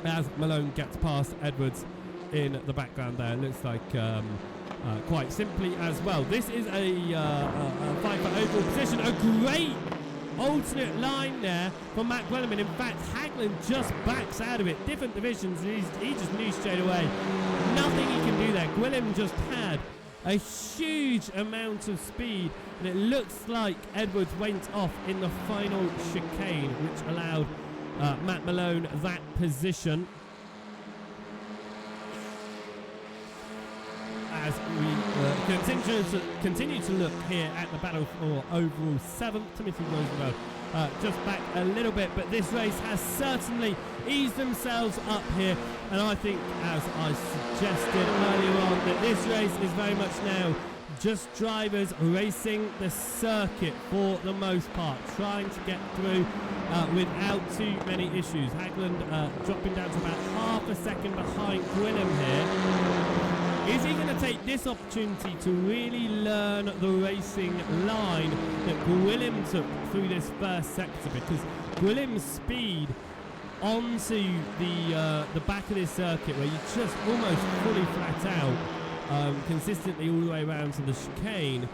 as Malone gets past Edwards in the background there. Looks like quite simply as well. This is a fight for overall position. A great alternate line there from Matt Gwilym, and in fact Hagland just backs out of it. Different divisions, and he just knew straight away nothing he can do there. Gwilym just had a huge amount of speed, and it looks like Edwards went off in the final chicane, which allowed Matt Malone that position. As we continue to look here at the battle for overall 7th, Timothy Rosenfeld just back a little bit, but this race has certainly eased themselves up here, and I think, as I suggested earlier on, that this race is very much now just drivers racing the circuit for the most part, trying to get through without too many issues. Hagland dropping down to about half a second behind Gwilym here. Is he going to take this opportunity to really learn the racing line that Gwilym took through this first sector? Because Gwilym's speed onto the back of this circuit, where you just almost fully flat out, consistently all the way around to the chicane,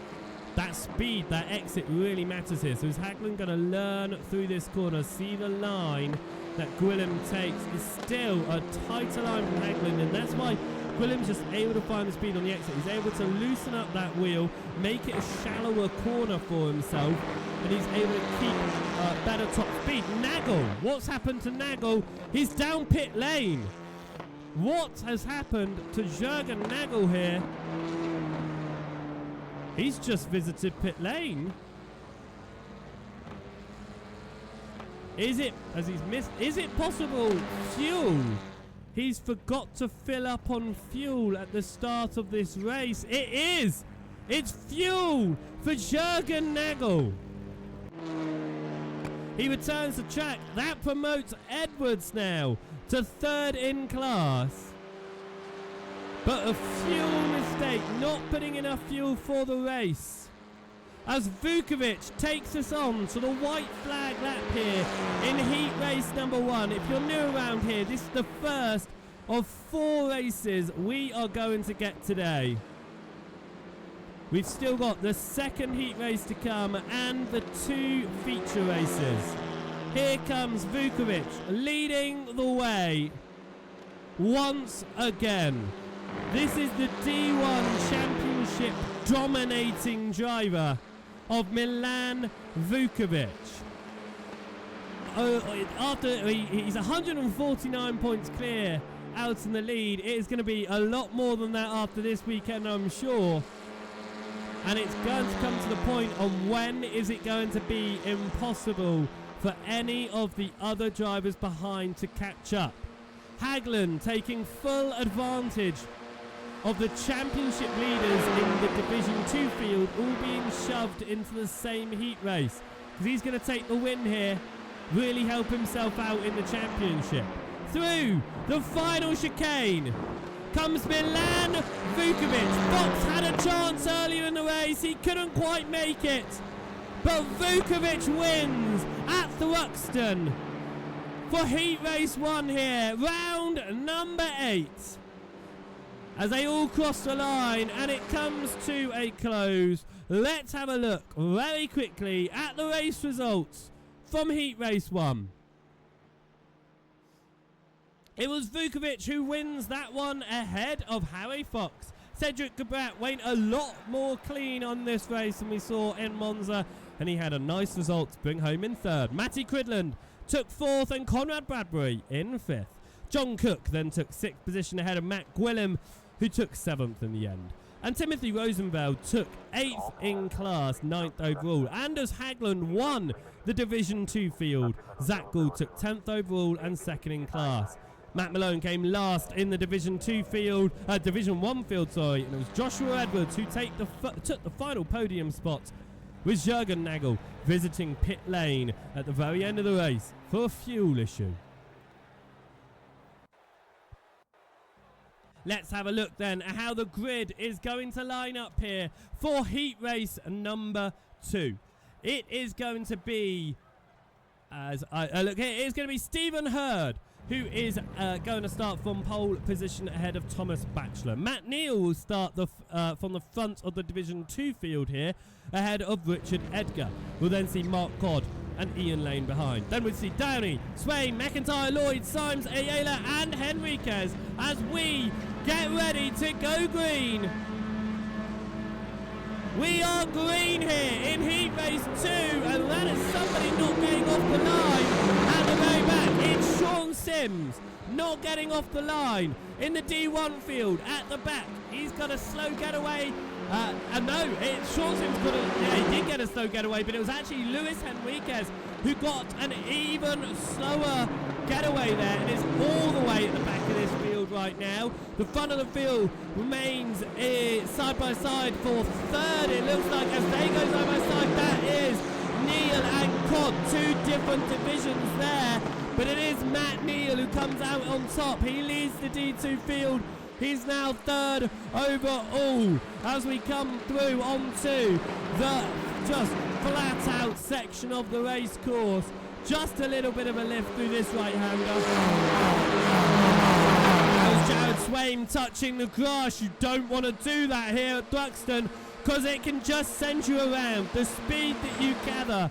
that speed, that exit really matters here. So is Hagland going to learn through this corner, see the line that Gwilym takes? Is still a tighter line from Hagland, and that's why Gwilym's just able to find the speed on the exit. He's able to loosen up that wheel, make it a shallower corner for himself, and he's able to keep better top speed. Nagel, what's happened to Nagel? He's down pit lane. What has happened to Jürgen Nagel here? He's just visited pit lane. Is it, as he's missed, is it possible fuel? He's forgot to fill up on fuel at the start of this race. It is! It's fuel for Jürgen Nagel. He returns to track. That promotes Edwards now to 3rd in class. But a fuel mistake, not putting enough fuel for the race. As Vukovic takes us on to the white flag lap here in heat race number 1. If you're new around here, this is the first of 4 races we are going to get today. We've still got the 2nd heat race to come and the 2 feature races. Here comes Vukovic leading the way once again. This is the D1 Championship dominating driver of Milan Vukovic. After he's 149 points clear out in the lead. It is going to be a lot more than that after this weekend, I'm sure. And it's going to come to the point of when is it going to be impossible for any of the other drivers behind to catch up. Hagland taking full advantage of the championship leaders in the Division 2 field all being shoved into the same heat race. Because he's going to take the win here, really help himself out in the championship. Through the final chicane comes Milan Vukovic. Fox had a chance earlier in the race, he couldn't quite make it. But Vukovic wins at Thruxton for heat race 1 here, round number 8. As they all cross the line and it comes to a close, let's have a look very quickly at the race results from heat race 1. It was Vukovic who wins that one ahead of Harry Fox. Cedric Gabrat went a lot more clean on this race than we saw in Monza, and he had a nice result to bring home in third. Matty Cridland took fourth and Conrad Bradbury in fifth. John Cook then took sixth position ahead of Matt Gwilym, who took seventh in the end. And Timothy Rosenveld took eighth in class, ninth overall. Anders Hagland won the Division 2 field. Zach Gould took 10th overall and second in class. Matt Malone came last in the Division 1 field, and it was Joshua Edwards who took the final podium spot, with Jürgen Nagel visiting pit lane at the very end of the race for a fuel issue. Let's have a look then at how the grid is going to line up here for heat race number 2. It is going to be, as I look here, it's going to be Stephen Hurd, who is going to start from pole position ahead of Thomas Batchelor. Matt Neal will start from the front of the Division 2 field here, ahead of Richard Edgar. We'll then see Mark Codd and Ian Lane behind. Then we'll see Downey, Swain, McIntyre, Lloyd, Symes, Ayala and Henriquez as we get ready to go green. We are green here in heat race 2, and that is somebody not getting off the line at the very back. It's Sean Sims not getting off the line in the D1 field at the back. He's got a slow getaway. No, Sean Sims he did get a slow getaway, but it was actually Luis Henriquez who got an even slower getaway there and is all the way at the back of this field right now. The front of the field remains side by side for third. It looks like as they go side by side, that is Neal and Codd, two different divisions there. But it is Matt Neal who comes out on top. He leads the D2 field. He's now third overall as we come through onto the just flat out section of the race course. Just a little bit of a lift through this right-hander. That was Jared Swain touching the grass. You don't want to do that here at Thruxton because it can just send you around. The speed that you gather.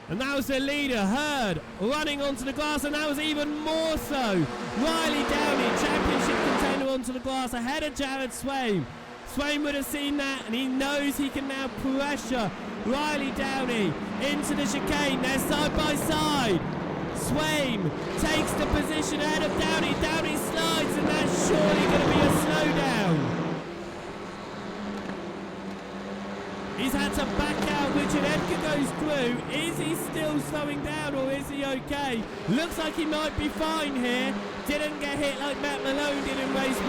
And that was the leader, Hurd, running onto the grass, and that was even more so. Riley Downey, championship contender onto the grass, ahead of Jared Swain. Swain would have seen that, and he knows he can now pressure Riley Downey into the chicane. They're side by side. Swain takes the position ahead of Downey. Downey slides, and that's surely going to be a slowdown. He's had to back out. Richard Edgar goes through. Is he still slowing down or is he okay? Looks like he might be fine here. Didn't get hit like Matt Malone did in race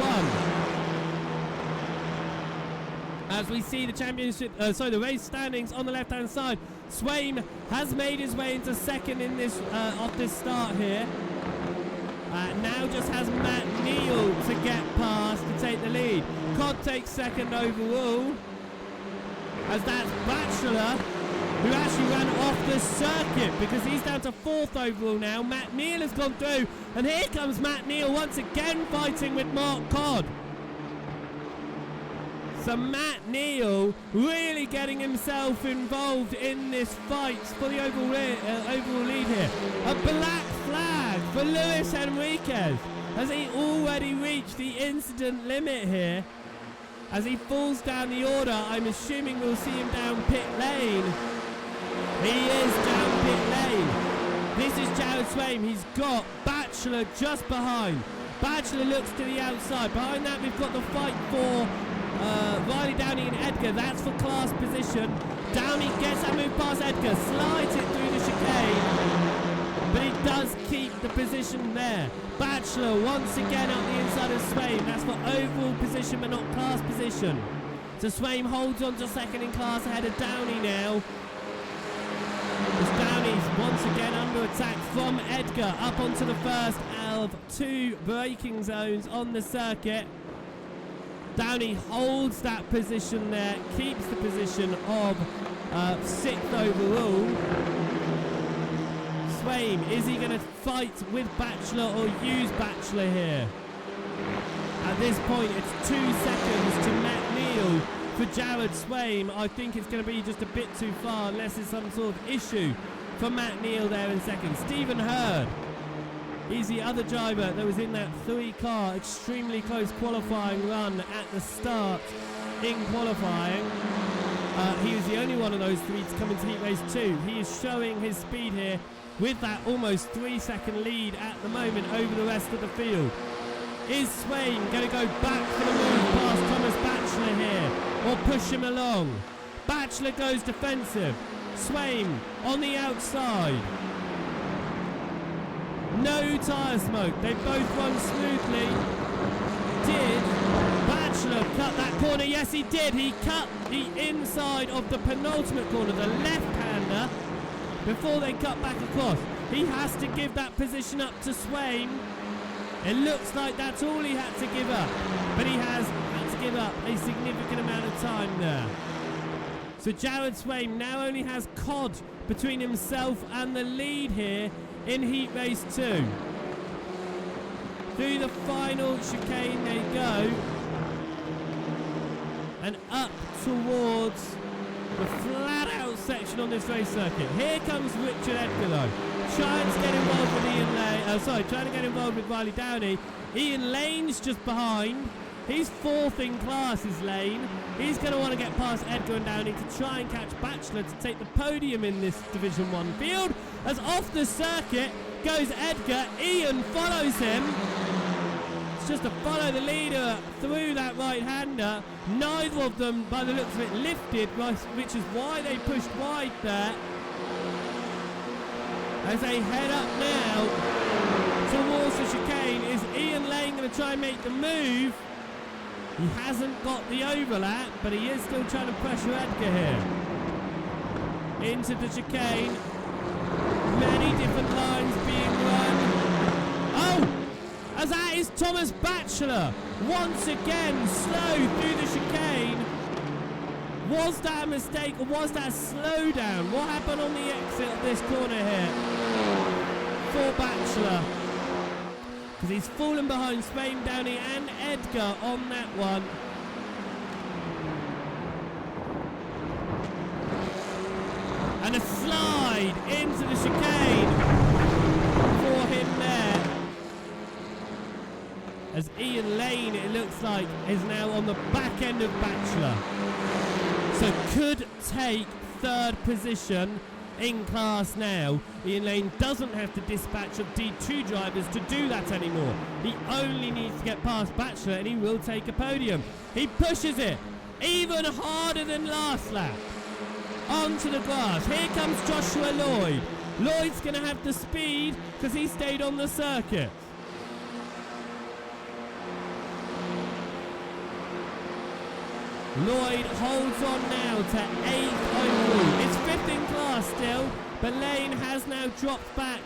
1. As we see the the race standings on the left-hand side, Swain has made his way into second in this off this start here. Now just has Matt Neal to get past to take the lead. Codd takes second overall. As that's Batchelor, who actually ran off the circuit because he's down to fourth overall now. Matt Neal has gone through, and here comes Matt Neal once again fighting with Mark Codd. So Matt Neal really getting himself involved in this fight for the overall lead here. A black flag for Luis Henriquez as he already reached the incident limit here. As he falls down the order, I'm assuming we'll see him down pit lane. He is down pit lane. This is Jared Swain. He's got Batchelor just behind. Batchelor looks to the outside. Behind that, we've got the fight for Riley Downey and Edgar. That's for class position. Downey gets that move past Edgar, slides it through the chicane. But he does keep the position there. Batchelor once again up the inside of Swain. That's for overall position but not class position. So Swain holds on to second in class ahead of Downey now. As Downey's once again under attack from Edgar up onto the first of two braking zones on the circuit. Downey holds that position there, keeps the position of sixth overall. Swain, is he going to fight with Batchelor or use Batchelor here? At this point, it's 2 seconds to Matt Neal for Jared Swain. I think it's going to be just a bit too far unless there's some sort of issue for Matt Neal there in second. Stephen Hurd He's the other driver that was in that 3-car extremely close qualifying run at the start in qualifying. He was the only one of those 3 to come into heat race 2. He is showing his speed here with that almost 3-second lead at the moment over the rest of the field. Is Swain going to go back for the move past Thomas Batchelor here, or push him along? Batchelor goes defensive. Swain on the outside. No tyre smoke. They both run smoothly. Did Batchelor cut that corner? Yes, he did. He cut the inside of the penultimate corner, the left-hander, before they cut back across. He has to give that position up to Swain. It looks like that's all he had to give up, but he has had to give up a significant amount of time there. So Jared Swain now only has Cod between himself and the lead here in heat race 2. Through the final chicane they go, and up towards the flat out section on this race circuit. Here comes Richard Edgar though, trying to get involved with trying to get involved with Riley Downey. Ian Lane's just behind. He's 4th in class, is Lane. He's going to want to get past Edgar and Downey to try and catch Batchelor to take the podium in this Division 1 field. As off the circuit goes Edgar, Ian follows him. It's just to follow the leader through that right-hander. Neither of them, by the looks of it, lifted, which is why they pushed wide there. As they head up now towards the chicane, is Ian Lane going to try and make the move? He hasn't got the overlap, but he is still trying to pressure Edgar here. Into the chicane. Many different lines being run. Oh! As that is Thomas Batchelor. Once again, slow through the chicane. Was that a mistake or was that a slowdown? What happened on the exit of this corner here for Batchelor? Because he's fallen behind Swain, Downey and Edgar on that one. And a slide into the chicane for him there. As Ian Lane, it looks like, is now on the back end of Batchelor. So could take 3rd position in class now. Ian Lane doesn't have to dispatch of D2 drivers to do that anymore. He only needs to get past Batchelor and he will take a podium. He pushes it even harder than last lap. Onto the grass. Here comes Joshua Lloyd. Lloyd's going to have the speed because he stayed on the circuit. Lloyd holds on now to 8th overall. It's 5th in class still, but Lane has now dropped back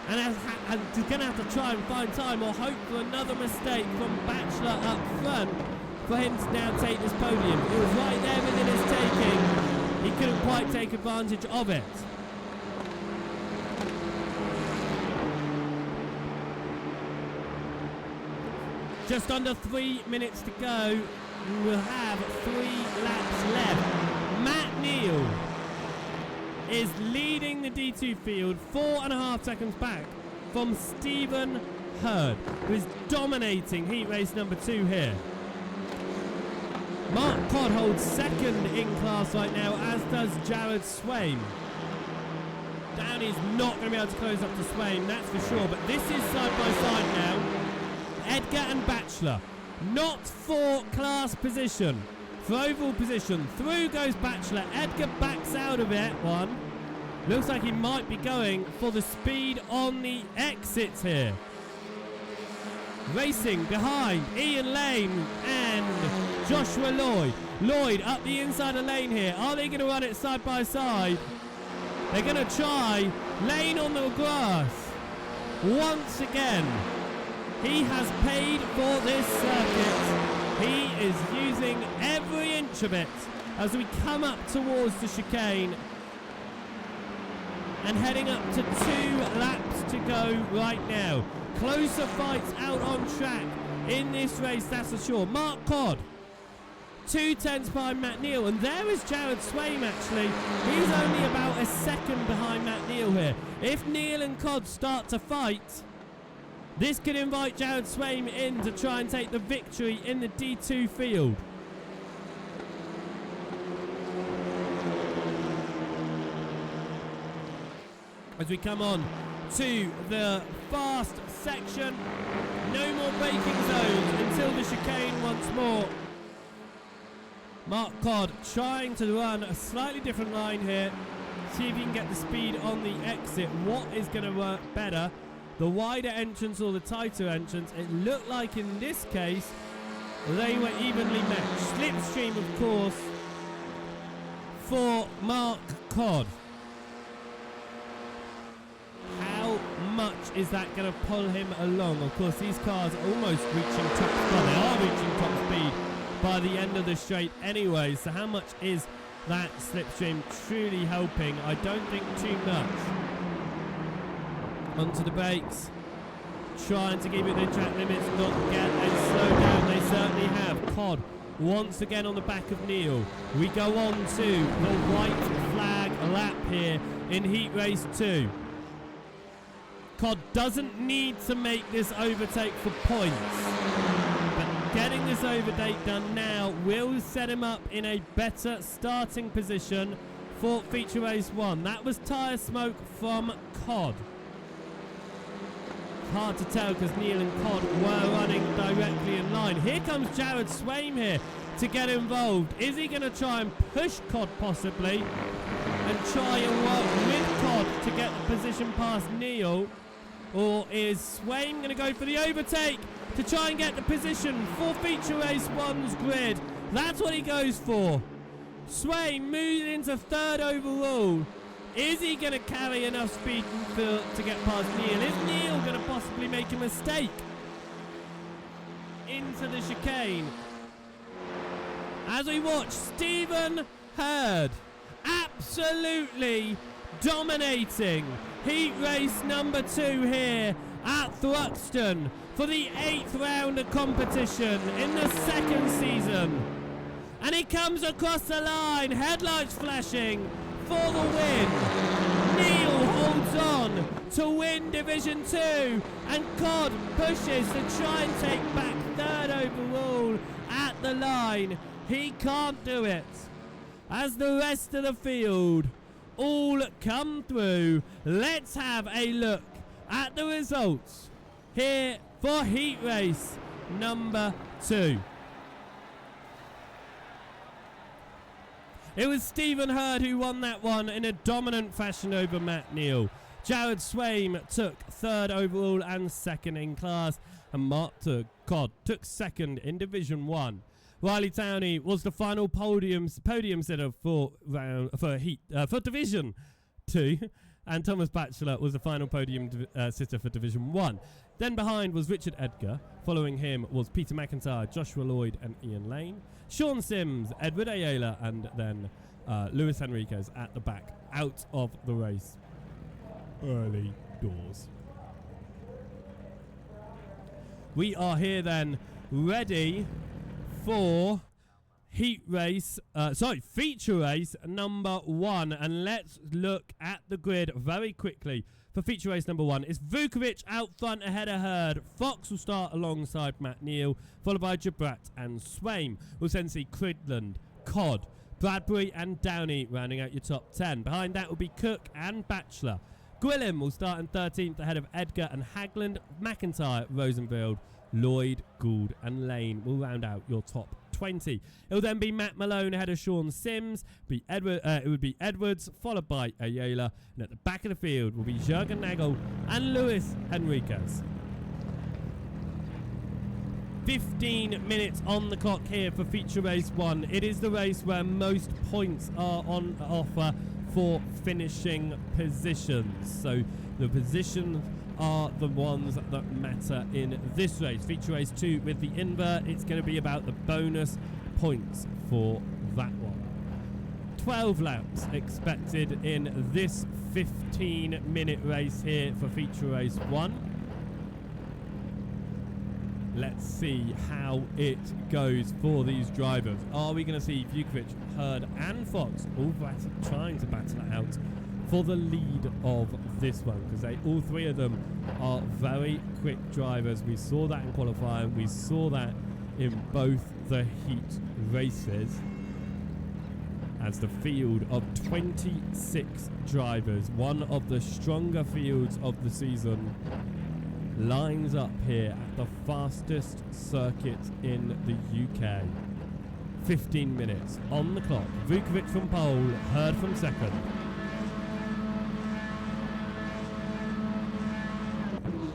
and is going to have to try and find time or hope for another mistake from Batchelor up front for him to now take this podium. It was right there within his taking. He couldn't quite take advantage of it. Just under 3 minutes to go. We'll have 3 laps left. Matt Neal is leading the D2 field 4.5 seconds back from Stephen Hurd, who is dominating heat race number 2 here. Mark Codd holds 2nd in class right now, as does Jared Swain. Downey's not going to be able to close up to Swain, that's for sure, but this is side by side now. Edgar and Batchelor. Not for class position, for overall position. Through goes Batchelor. Edgar backs out of it. One. Looks like he might be going for the speed on the exits here. Racing behind Ian Lane and Joshua Lloyd. Lloyd up the inside of Lane here. Are they going to run it side by side? They're going to try. Lane on the grass. Once again. He has paid for this circuit. He is using every inch of it as we come up towards the chicane and heading up to 2 laps to go right now. Closer fights out on track in this race, that's for sure. Mark Codd, 2 tenths behind Matt Neal, and there is Jared Swain actually. He's only about a second behind Matt Neal here. If Neal and Codd start to fight, This could invite Jared Swaim in to try and take the victory in the D2 field. As we come on to the fast section, no more braking zones until the chicane once more. Mark Codd trying to run a slightly different line here. See if you can get the speed on the exit. What is going to work better? The wider entrance or the tighter entrance? It looked like in this case they were evenly matched. Slipstream, of course, for Mark Codd. How much is that going to pull him along? Of course, these cars are almost reaching top speed. Well, they are reaching top speed by the end of the straight anyway. So how much is that slipstream truly helping? I don't think too much. Onto the brakes. Trying to keep it in track limits, not get a slow down. They certainly have. Codd once again on the back of Neil. We go on to the white flag lap here in Heat Race 2. Codd doesn't need to make this overtake for points, but getting this overtake done now will set him up in a better starting position for feature race 1. That was tyre smoke from Codd. Hard to tell because Neil and Codd were running directly in line. Here comes Jared Swaim here to get involved. Is he going to try and push Codd possibly and try and work with Codd to get the position past Neil? Or is Swaim going to go for the overtake to try and get the position for feature race 1's grid? That's what he goes for. Swaim moves into third overall. Is he going to carry enough speed to get past Neil? Is Neil going to possibly make a mistake into the chicane? As we watch Stephen Hurd absolutely dominating heat race number 2 here at Thruxton for the 8th round of competition in the 2nd season. And he comes across the line, headlights flashing for the win. Neil holds on to win Division 2, and Codd pushes to try and take back third overall at the line. He can't do it. As the rest of the field all come through, let's have a look at the results here for heat race number 2. It was Stephen Hurd who won that one in a dominant fashion over Matt Neal. Jared Swaim took third overall and second in class, and Mark Codd took second in Division 1. Riley Towney was the final podium sitter for Division 2, and Thomas Batchelor was the final podium sitter for Division 1. Then behind was Richard Edgar. Following him was Peter McIntyre, Joshua Lloyd and Ian Lane. Sean Sims, Edward Ayala, and then Luis Henriquez at the back, out of the race early doors. We are here then ready for feature race number 1, and let's look at the grid very quickly. For feature race number 1, it's Vukovic out front ahead of Hurd. Fox will start alongside Matt Neal, followed by Jabrat and Swaim. We'll then see Cridland, Codd, Bradbury and Downey rounding out your top 10. Behind that will be Cook and Batchelor. Gwilym will start in 13th ahead of Edgar and Hagland. McIntyre, Rosenfield, Lloyd, Gould and Lane will round out your top 20. It'll then be Matt Malone ahead of Sean Sims. It would be Edwards, followed by Ayala. And at the back of the field will be Jürgen Nagel and Luis Henriquez. 15 minutes on the clock here for feature race 1. It is the race where most points are on offer for finishing positions. So the positions are the ones that matter in this race. Feature race 2 with the invert, it's going to be about the bonus points for that one. 12 laps expected in this 15-minute race here for feature race 1. Let's see how it goes for these drivers. Are we going to see Vukovic, Hurd and Fox all trying to battle it out for the lead of this one, because all three of them are very quick drivers. We saw that in qualifying. We saw that in both the heat races, as the field of 26 drivers, one of the stronger fields of the season, lines up here at the fastest circuit in the UK. 15 minutes on the clock. Vukovic from pole, Hurd from second.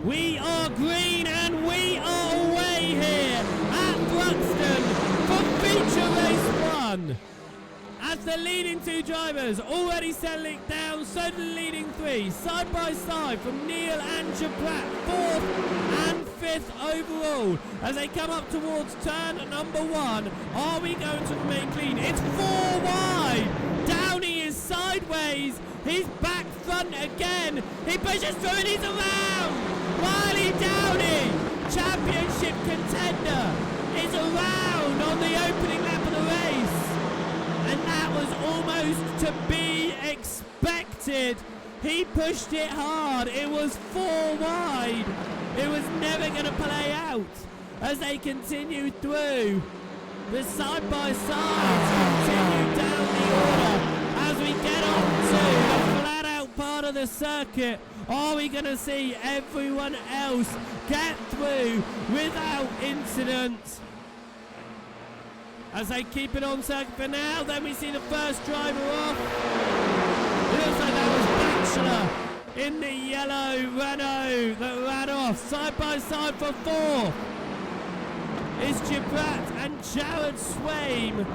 We are green and we are away here at Thruxton for feature race 1. As the leading two drivers already settling down, so the leading three, side by side from Neil and Jabrat, 4th and 5th overall. As they come up towards turn number 1, are we going to remain clean? It's 4 wide. Downey is sideways. He's back front again. He pushes through and he's around. Wiley Downey, championship contender, is around on the opening lap of the race. And that was almost to be expected. He pushed it hard. It was 4 wide. It was never going to play out as they continued through. The side-by-sides continue down the order as we get on to the flat-out part of the circuit. Are we going to see everyone else get through without incident? As they keep it on circuit for now, then we see the first driver off. It looks like that was Batchelor in the yellow Renault that ran off. Side by side for 4 is Jabrat and Jared Swaim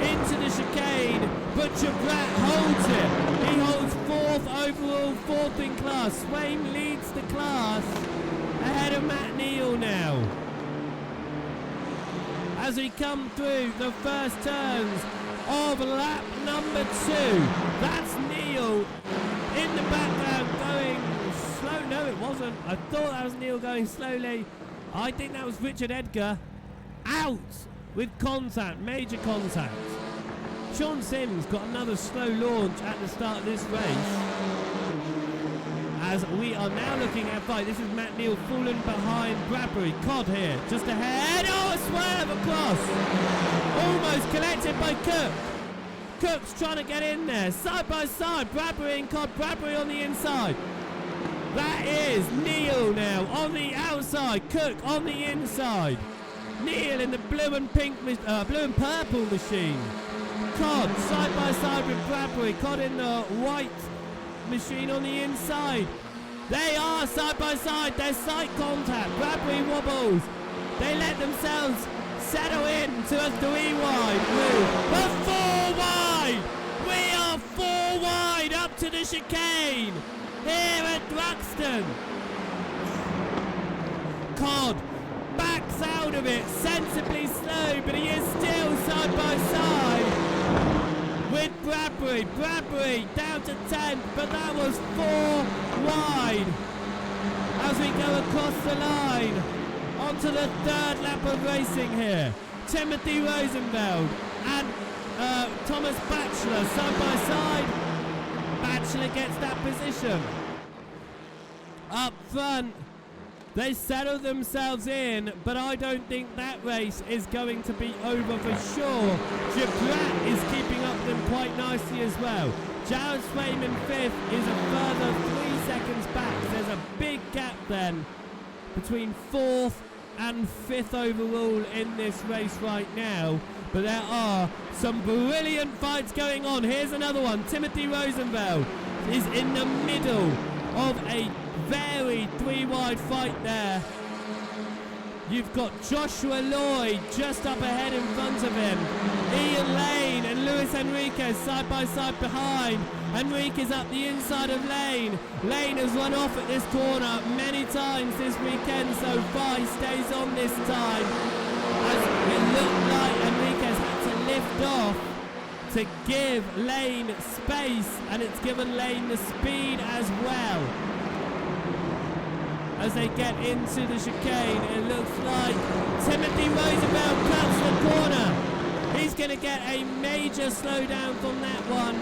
into the chicane, but Jabrat holds it. He holds 4th overall, 4th in class. Swaim leads the class ahead of Matt Neal now. As we come through the first turns of lap number 2. That's Neil in the background going slow. No, it wasn't. I thought that was Neil going slowly. I think that was Richard Edgar out with contact, major contact. Sean Sims got another slow launch at the start of this race. As we are now looking at fight. This is Matt Neal falling behind Bradbury. Codd here, just ahead. Oh, a swerve across. Almost collected by Cook. Cook's trying to get in there. Side by side, Bradbury and Codd. Bradbury on the inside. That is Neal now on the outside. Cook on the inside. Neal in the blue and purple machine. Codd side by side with Bradbury. Codd in the white machine on the inside. They are side by side. There's sight contact. Bradbury wobbles. They let themselves settle in to a 3 wide move. But 4 wide. We are 4 wide up to the chicane here at Thruxton. Codd backs out of it sensibly slow, but he is still side by side with Bradbury. Bradbury down to 10th, but that was 4 wide as we go across the line onto the 3rd lap of racing here. Timothy Rosenfeld and Thomas Batchelor side by side. Batchelor gets that position. Up front, they settle themselves in, but I don't think that race is going to be over for sure. Jabrat is keeping up with them quite nicely as well. Jared Swaim in 5th is a further 3 seconds back. There's a big gap then between 4th and 5th overall in this race right now. But there are some brilliant fights going on. Here's another one. Timothy Rosenfeld is in the middle of a very 3 wide fight there. You've got Joshua Lloyd just up ahead in front of him. Ian Lane and Luis Enriquez side by side behind. Enriquez up the inside of Lane. Lane has run off at this corner many times this weekend so far. He stays on this time. As it looked like Enriquez had to lift off to give Lane space, and it's given Lane the speed as well. As they get into the chicane, it looks like Timothy Roosevelt cuts the corner. He's going to get a major slowdown from that one.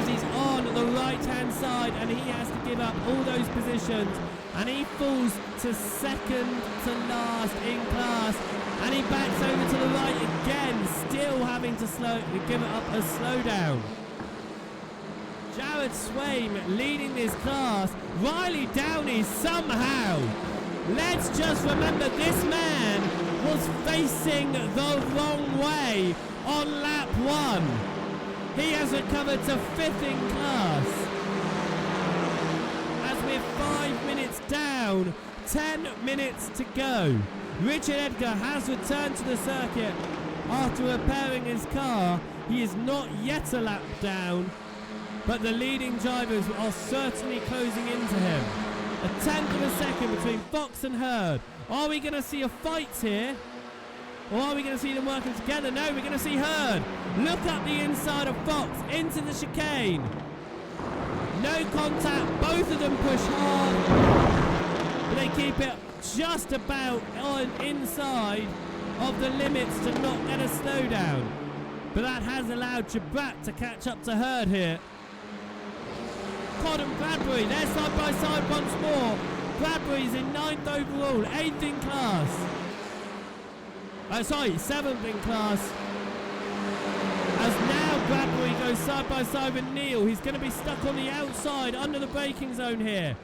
As he's on the right-hand side and he has to give up all those positions, and he falls to second to last in class, and he backs over to the right again, still having to give it up a slowdown. Jared Swaim leading this class. Riley Downey somehow. Let's just remember this man was facing the wrong way on lap 1. He has recovered to 5th in class. As we're 5 minutes down, 10 minutes to go. Richard Edgar has returned to the circuit after repairing his car. He is not yet a lap down, but the leading drivers are certainly closing into him. A 10th of a second between Fox and Hurd. Are we going to see a fight here? Or are we going to see them working together? No, we're going to see Hurd look up the inside of Fox into the chicane. No contact, both of them push hard, but they keep it just about on inside of the limits to not get a slowdown. But that has allowed Gibrat to catch up to Hurd here. Cod and Bradbury, they're side by side once more. Bradbury's in 9th overall, 8th in class. 7th in class. As now Bradbury goes side by side with Neil. He's going to be stuck on the outside under the braking zone here.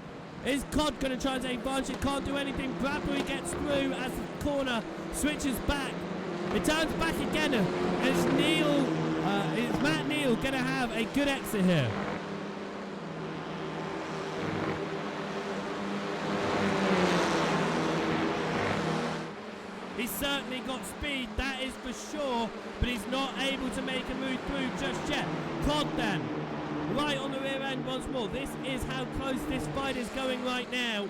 Is Cod going to try and take advantage? Can't do anything. Bradbury gets through as the corner switches back. It turns back again. Is Matt Neal going to have a good exit here? He's certainly got speed, that is for sure, but he's not able to make a move through just yet. Cod then, right on the rear end once more. This is how close this fight is going right now.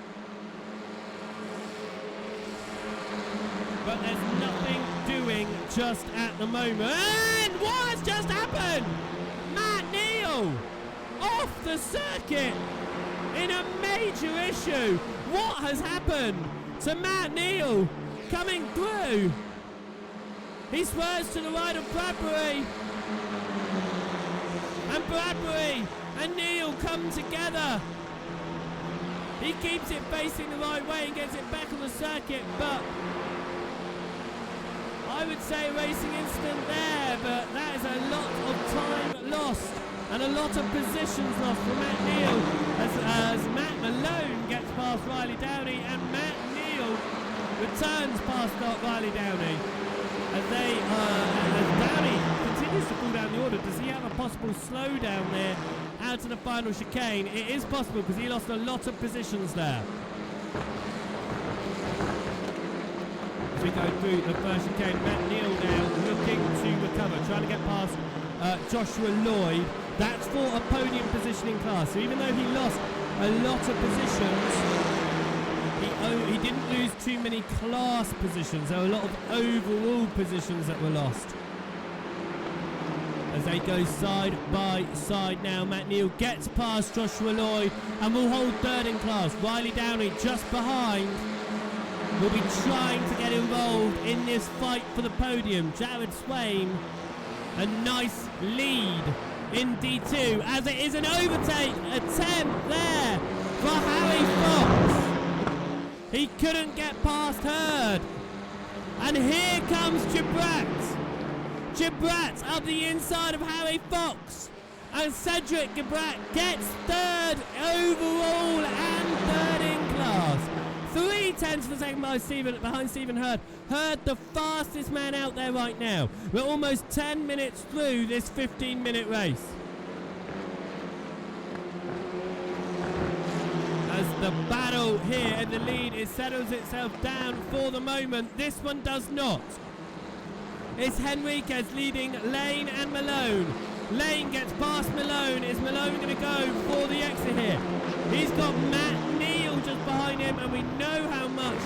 But there's nothing doing just at the moment. And what has just happened? Matt Neal off the circuit in a major issue. What has happened to Matt Neal? Coming through. He swerves to the right of Bradbury. And Bradbury and Neal come together. He keeps it facing the right way and gets it back on the circuit, but I would say a racing incident there, but that is a lot of time lost and a lot of positions lost for Matt Neal as Matt Malone gets past Riley Downey and Matt Neal returns past Riley Downey as Downey continues to fall down the order. Does he have a possible slowdown there out to the final chicane? It is possible because he lost a lot of positions there. As we go through the first chicane, Matt Neal now looking to recover, trying to get past Joshua Lloyd. That's for a podium position in class. So even though he lost a lot of positions, he didn't lose too many class positions. There were a lot of overall positions that were lost. As they go side by side now, Matt Neal gets past Joshua Lloyd and will hold 3rd in class. Riley Downey just behind will be trying to get involved in this fight for the podium. Jared Swain, a nice lead in D2 as it is an overtake attempt there for Harry Fox. He couldn't get past Hurd. And here comes Gibrat. Gibrat up the inside of Harry Fox. And Cedric Gibrat gets 3rd overall and 3rd in class. 3/10 of a second behind Stephen Hurd. Hurd, the fastest man out there right now. We're almost 10 minutes through this 15-minute race. As the battle here in the lead, it settles itself down for the moment. This one does not. It's Henriquez leading Lane and Malone. Lane gets past Malone. Is Malone going to go for the exit here? He's got Matt Neal just behind him, and we know how much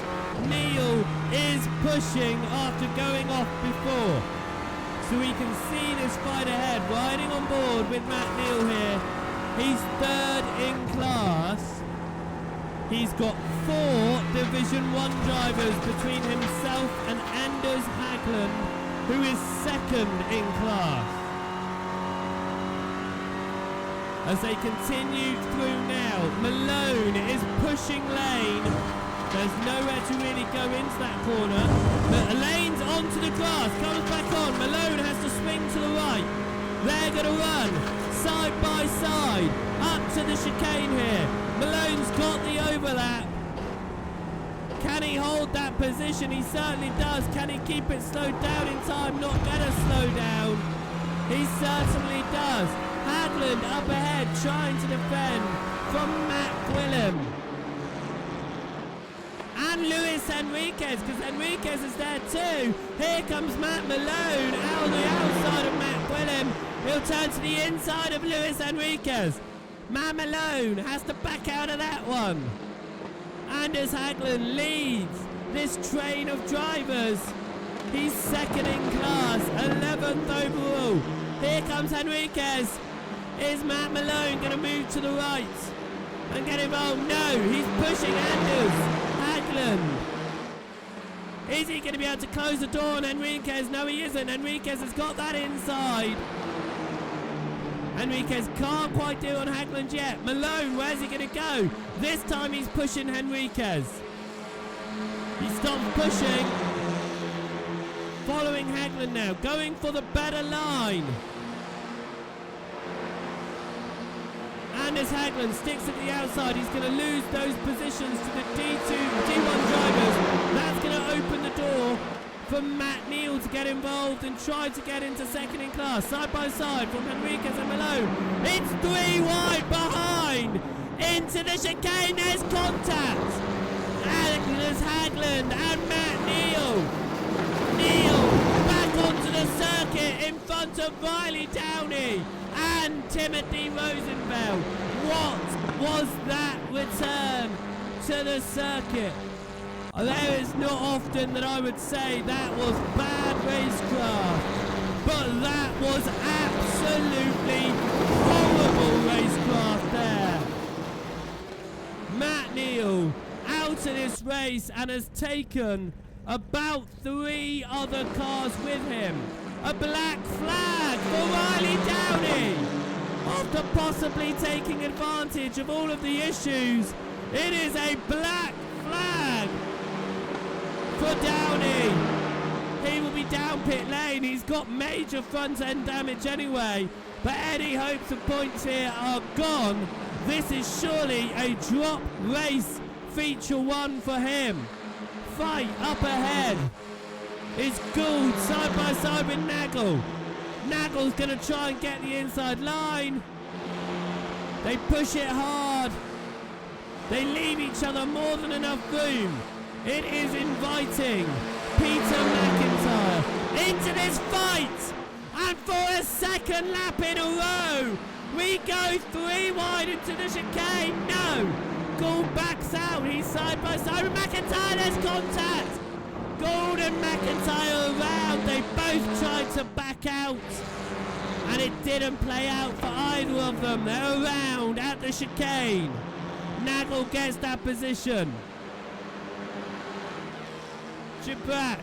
Neal is pushing after going off before. So we can see this fight ahead, riding on board with Matt Neal here. He's 3rd in class. He's got 4 Division 1 drivers between himself and Anders Hagland, who is 2nd in class. as they continue through now. Malone is pushing Lane. There's nowhere to really go into that corner. Lane's onto the grass, comes back on. Malone has to swing to the right. They're going to run side by side up to the chicane here. Malone's got the overlap. Can he hold that position? He certainly does. Can he keep it slowed down in time? Not going to slow down. He certainly does. Hagland up ahead trying to defend from Matt Gwilym. And Luis Enriquez, because Enriquez is there too. Here comes Matt Malone out on the outside of Matt Gwilym. He'll turn to the inside of Luis Enriquez. Matt Malone has to back out of that one. Anders Hagland leads this train of drivers. He's second in class, 11th overall. Here comes Enriquez. Is Matt Malone going to move to the right and get involved? No, he's pushing Anders Hagland. Is he going to be able to close the door on Enriquez? No, he isn't. Enriquez has got that inside. Enriquez can't quite do it on Hagland yet. Malone, where's he going to go? This time he's pushing Enriquez. He stops pushing. Following Hagland now, going for the better line. Anders Hagland sticks at the outside. He's going to lose those positions to the D1 drivers. That's going to open the door for Matt Neal to get involved and try to get into second in class. Side by side from Enriquez and Malone. It's 3 wide behind. Into the chicane, there's contact. Anders Hagland and Matt Neal. Neal back onto the circuit in front of Riley Downey and Timothy Rosenfeld. What was that return to the circuit? There is not often that I would say that was bad racecraft, but that was absolutely horrible racecraft there. Matt Neal out of this race and has taken about 3 other cars with him. A black flag for Riley Downey. After possibly taking advantage of all of the issues, it is a black flag for Downey. He will be down pit lane. He's got major front end damage anyway, but any hopes of points here are gone. This is surely a drop race feature 1 for him. Fight up ahead is Gould side by side with Nagel. Nagel's going to try and get the inside line. They push it hard. They leave each other more than enough room. It is inviting Peter McIntyre into this fight. And for a second lap in a row, we go 3 wide into the chicane. No. Gould backs out. He's side by side with McIntyre. There's contact. Gould and McIntyre around. They both tried to back out, and it didn't play out for either of them. They're around at the chicane. Nagel gets that position. Gibrat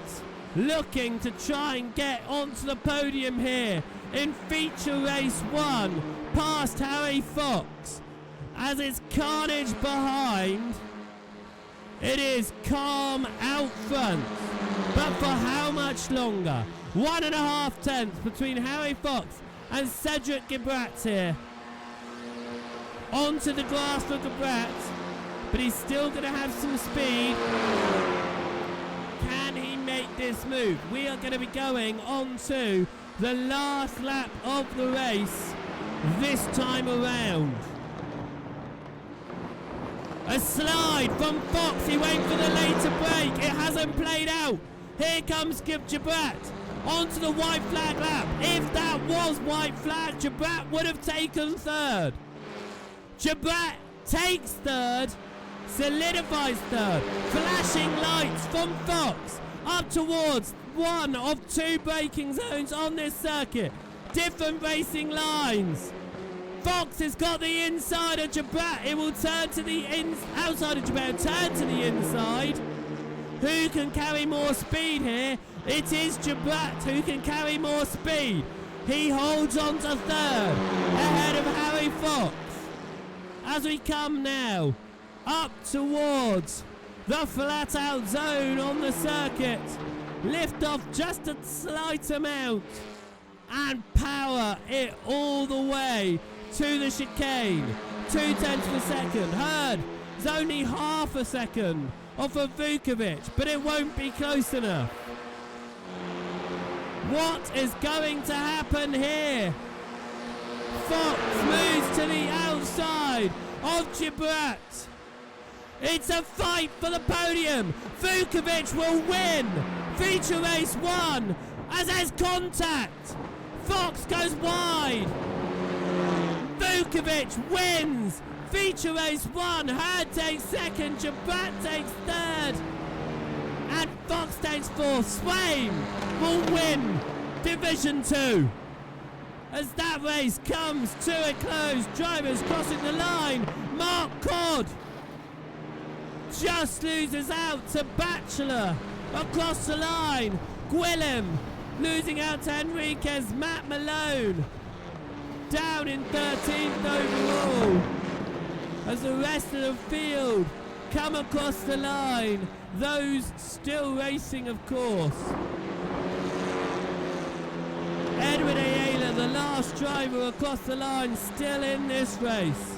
looking to try and get onto the podium here in feature race 1 past Harry Fox. As it's carnage behind, it is calm out front. But for how much longer? 1.5 tenths between Harry Fox and Cedric Gibrat here. Onto the grass for Gibrat, but he's still going to have some speed. Can he make this move? We are going to be going on to the last lap of the race this time around. A slide from Fox. He went for the later break. It hasn't played out. Here comes Gibrat onto the white flag lap. If that was white flag, Gibrat would have taken 3rd. Gibrat takes 3rd, solidifies 3rd. Flashing lights from Fox up towards one of 2 braking zones on this circuit. Different racing lines. Fox has got the inside of Gibrat. It will turn to the outside of Gibrat, turn to the inside. Who can carry more speed here? It is Gibrat who can carry more speed. He holds on to third, ahead of Harry Fox. As we come now up towards the flat out zone on the circuit, lift off just a slight amount and power it all the way to the chicane. 0.2 of a second. Hurd is only half a second off of Vukovic, but it won't be close enough. What is going to happen here? Fox moves to the outside of Gibrat. It's a fight for the podium. Vukovic will win feature race 1 as there's contact. Fox goes wide. Vukovic wins feature race 1. Hurd takes second. Gibrat takes third. And Fox takes fourth. Swaim will win Division 2. As that race comes to a close, drivers crossing the line. Mark Codd just loses out to Batchelor across the line. Gwilym losing out to Enriquez. Matt Malone down in 13th overall. As the rest of the field come across the line, those still racing, of course. Edward Ayala, the last driver across the line, still in this race.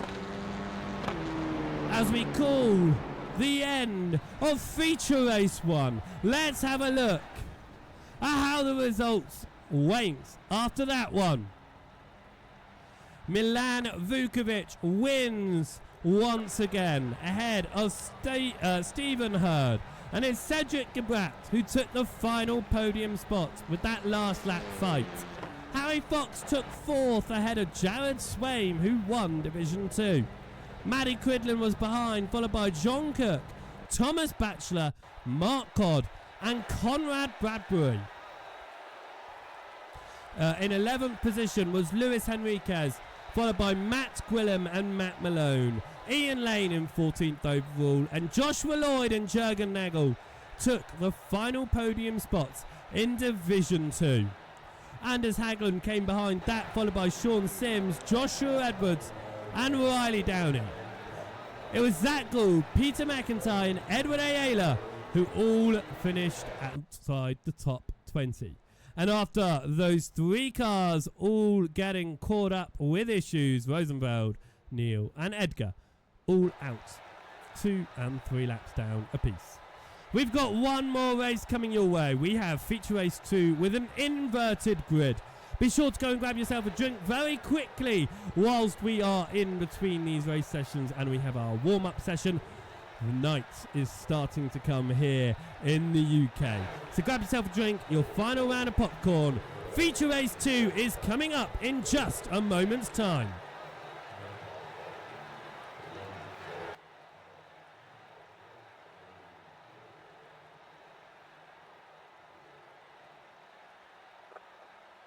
As we call the end of feature race 1, let's have a look at how the results went after that one. Milan Vukovic wins once again ahead of Stephen Hurd, and it's Cedric Gibrat who took the final podium spot with that last lap fight. Harry Fox took fourth ahead of Jared Swaim, who won Division 2. Maddie Cridlin was behind, followed by John Kirk, Thomas Batchelor, Mark Codd and Conrad Bradbury. In 11th position was Luis Henriquez, followed by Matt Gwilym and Matt Malone. Ian Lane in 14th overall, and Joshua Lloyd and Jurgen Nagel took the final podium spots in Division 2. Anders Haglund came behind that, followed by Sean Sims, Joshua Edwards and Riley Downing. It was Zach Gould, Peter McIntyre and Edward Ayala who all finished outside the top 20. And after those three cars all getting caught up with issues, Rosenfeld, Neil and Edgar all out 2 and 3 laps down apiece. We've got one more race coming your way. We have feature race 2 with an inverted grid. Be sure to go and grab yourself a drink very quickly whilst we are in between these race sessions and we have our warm-up session. The night is starting to come here in the UK. So grab yourself a drink, your final round of popcorn. Feature race 2 is coming up in just a moment's time.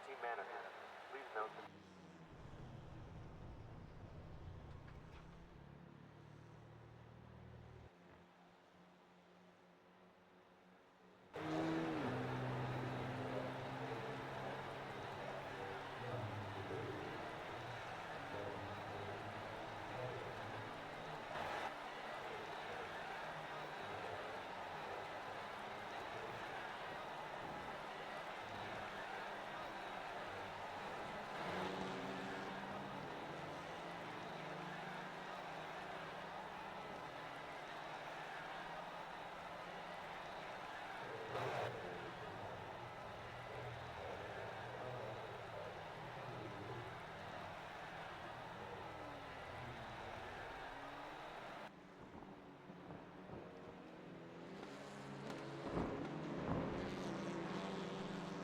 Team manager, please note that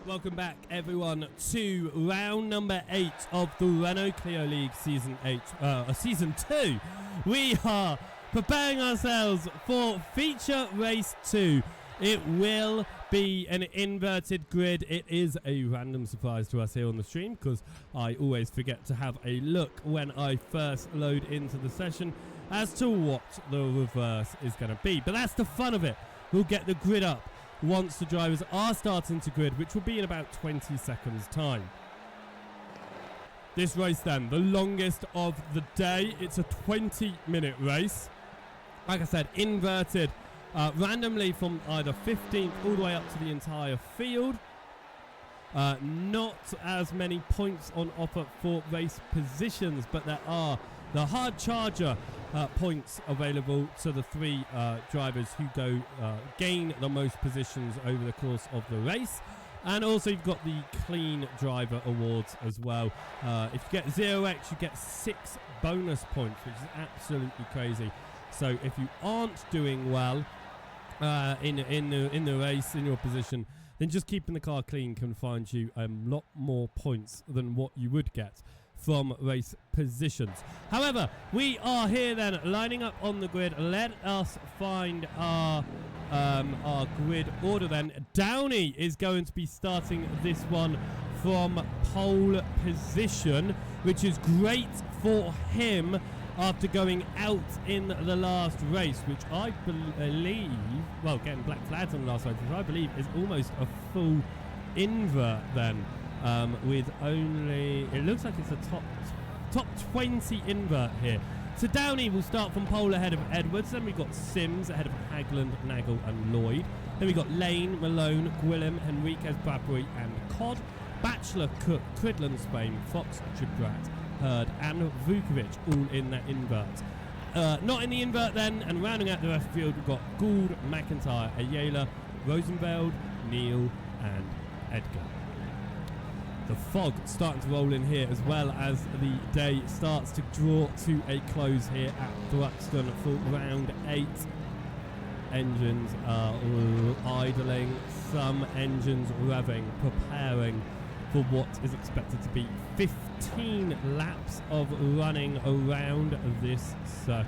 Welcome back, everyone, to round number 8 of the Renault Clio League Season 2. We are preparing ourselves for feature race 2. It will be an inverted grid. It is a random surprise to us here on the stream because I always forget to have a look when I first load into the session as to what the reverse is going to be. But that's the fun of it. We'll get the grid up once the drivers are starting to grid, which will be in about 20 seconds time. this race then, the longest of the day. It's a 20-minute race. Like I said, inverted randomly from either 15th all the way up to the entire field. Not as many points on offer for race positions, but there are the hard charger points available to the 3 drivers who gain the most positions over the course of the race. And also you've got the clean driver awards as well. If you get 0x, you get 6 bonus points, which is absolutely crazy. So if you aren't doing well in the race, in your position, then just keeping the car clean can find you a lot more points than what you would get from race positions. However, we are here then lining up on the grid. Let us find our grid order then. Downey is going to be starting this one from pole position, which is great for him after going out in the last race, which I believe, well, getting black flags on the last race, which I believe is almost a full invert then, with only, it looks like it's a top 20 invert here. So Downey will start from pole ahead of Edwards. Then we've got Sims ahead of Hagland, Nagel and Lloyd. Then we've got Lane, Malone, Gwilym, Henriquez, Bradbury and Codd. Batchelor, Cook, Cridland, Spain, Fox, Gibrat, Hurd and Vukovic all in that invert. Not in the invert then, and rounding out the rest of the field we've got Gould, McIntyre, Ayala, Rosenfeld, Neal and Edgar. The fog starting to roll in here as well as the day starts to draw to a close here at Thruxton for round 8. Engines are idling, some engines revving, preparing for what is expected to be 15 laps of running around this circuit.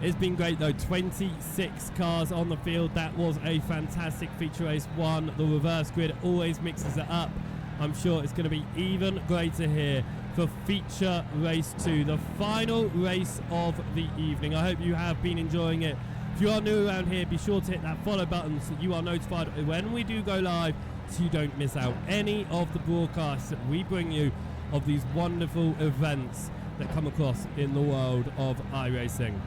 It's been great though, 26 cars on the field. That was a fantastic feature race 1. The reverse grid always mixes it up. I'm sure it's going to be even greater here for feature race 2, the final race of the evening. I hope you have been enjoying it. If you are new around here, be sure to hit that follow button so you are notified when we do go live, so you don't miss out any of the broadcasts that we bring you of these wonderful events that come across in the world of iRacing.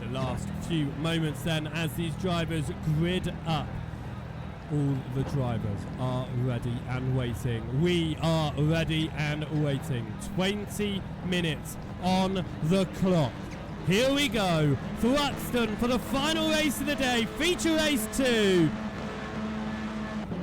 The last few moments then as these drivers grid up. All the drivers are ready and waiting. We are ready and waiting. 20 minutes on the clock. Here we go. Thruxton for the final race of the day. Feature race 2.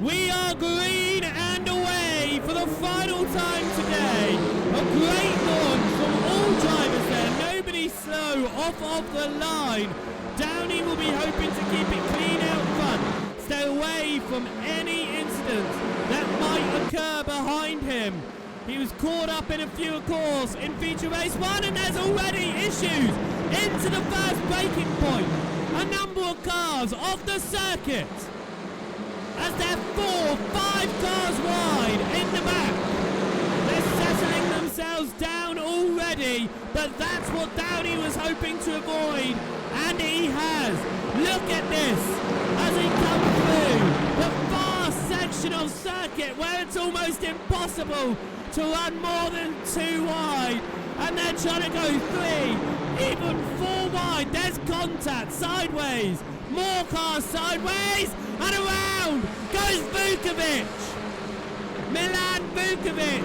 We are green and away for the final time today. A great launch from all drivers there. Nobody slow off of the line. Downey will be hoping to keep it clean out front. Stay away from any incidents that might occur behind him. He was caught up in a few, of course, in feature race 1, and there's already issues into the first braking point. A number of cars off the circuit as they're 4-5 cars wide in the back. They're settling themselves down already, but that's what Downey was hoping to avoid, and he has. Look at this as he comes through the far section of circuit where it's almost impossible to run more than 2 wide, and they're trying to go 3, even 4 wide. There's contact sideways, more cars sideways, and around goes Vukovic. Milan Vukovic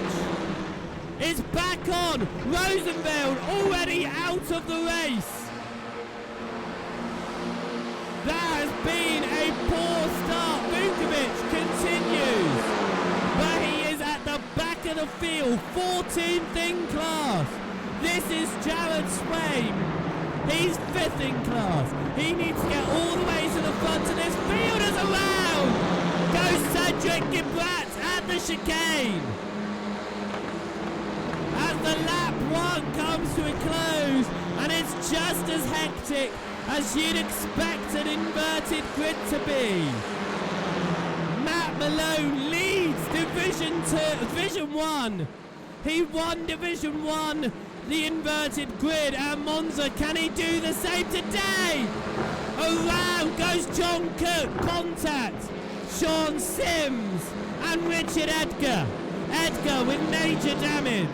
is back on. Rosenfeld already out of the race. That has been a poor start. Vukovic continues, but he is at the back of the field, 14th in class. This is Jared Swain. He's 5th in class. He needs to get all the way to the front of this field as around goes Cedric Gibrat at the chicane. As the lap 1 comes to a close, and it's just as hectic as you'd expect an inverted grid to be. Matt Malone leads Division 1. He won Division 1 the inverted grid, and Monza, can he do the same today? Around goes John Cook, contact, Sean Sims and Richard Edgar. Edgar with major damage.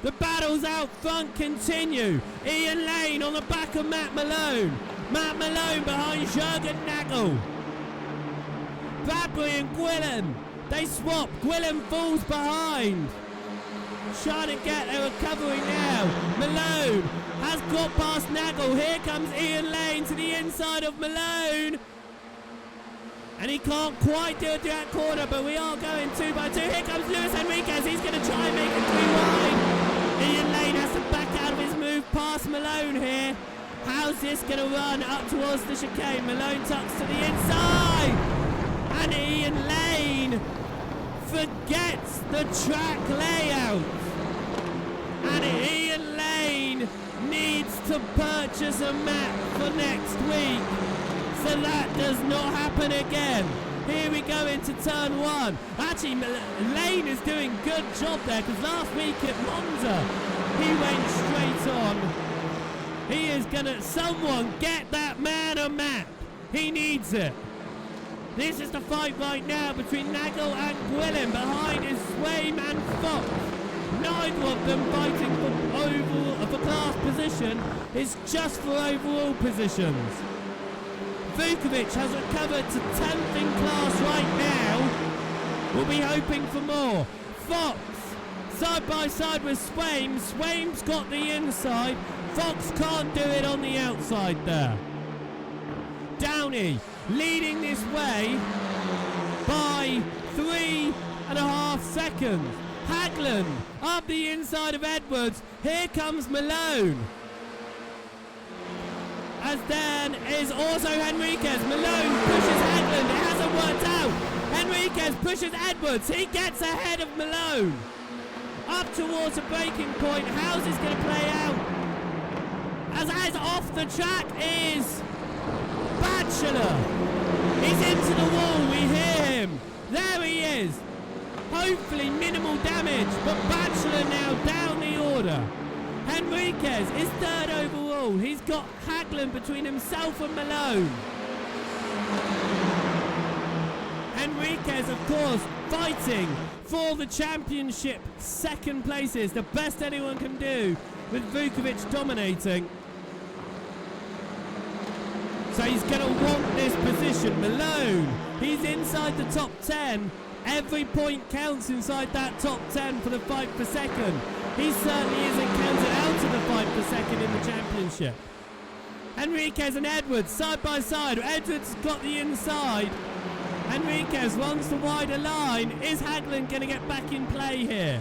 The battles out front continue. Ian Lane on the back of Matt Malone. Matt Malone behind Jürgen Nagel. Bradbury and Gwilym, they swap. Gwilym falls behind. Trying to get a recovery now. Malone has got past Nagel. Here comes Ian Lane to the inside of Malone. And he can't quite do a direct corner, but we are going 2 by 2. Here comes Luis Enriquez. He's going to try and make it 3 wide. Ian Lane has to back out of his move past Malone here. How's this going to run up towards the chicane? Malone tucks to the inside. And Ian Lane forgets the track layout. And Ian Lane needs to purchase a map for next week, so that does not happen again. Here we go into turn 1. Actually, Lane is doing good job there, because last week at Monza he went straight on. He is gonna, someone get that man a map. He needs it. This is the fight right now between Nagel and Gwilym. Behind is Swaim and Fox. Neither of them fighting for class position. It's just for overall positions. Vukovic has recovered to 10th in class right now. We'll be hoping for more. Fox side by side with Swaim. Swaim's got the inside. Fox can't do it on the outside there. Downey leading this way by 3.5 seconds. Hagland up the inside of Edwards. Here comes Malone. As then is also Henriquez. Malone pushes Hagland. It hasn't worked out. Henriquez pushes Edwards. He gets ahead of Malone. Up towards a breaking point. How's this going to play out? As off the track is Batchelor. He's into the wall. We hear him. There he is. Hopefully minimal damage, but Batchelor now down the order. Henriquez is 3rd overall. He's got Hagland between himself and Malone. Henriquez, of course, fighting for the championship 2nd places. The best anyone can do, with Vukovic dominating. So he's going to want this position. Malone, he's inside the top 10. Every point counts inside that top 10 for the fight for 2nd. He certainly isn't counted out of the fight for 2nd in the championship. Henriquez and Edwards side by side. Edwards got the inside. Henriquez runs the wider line. Is Hagland going to get back in play here?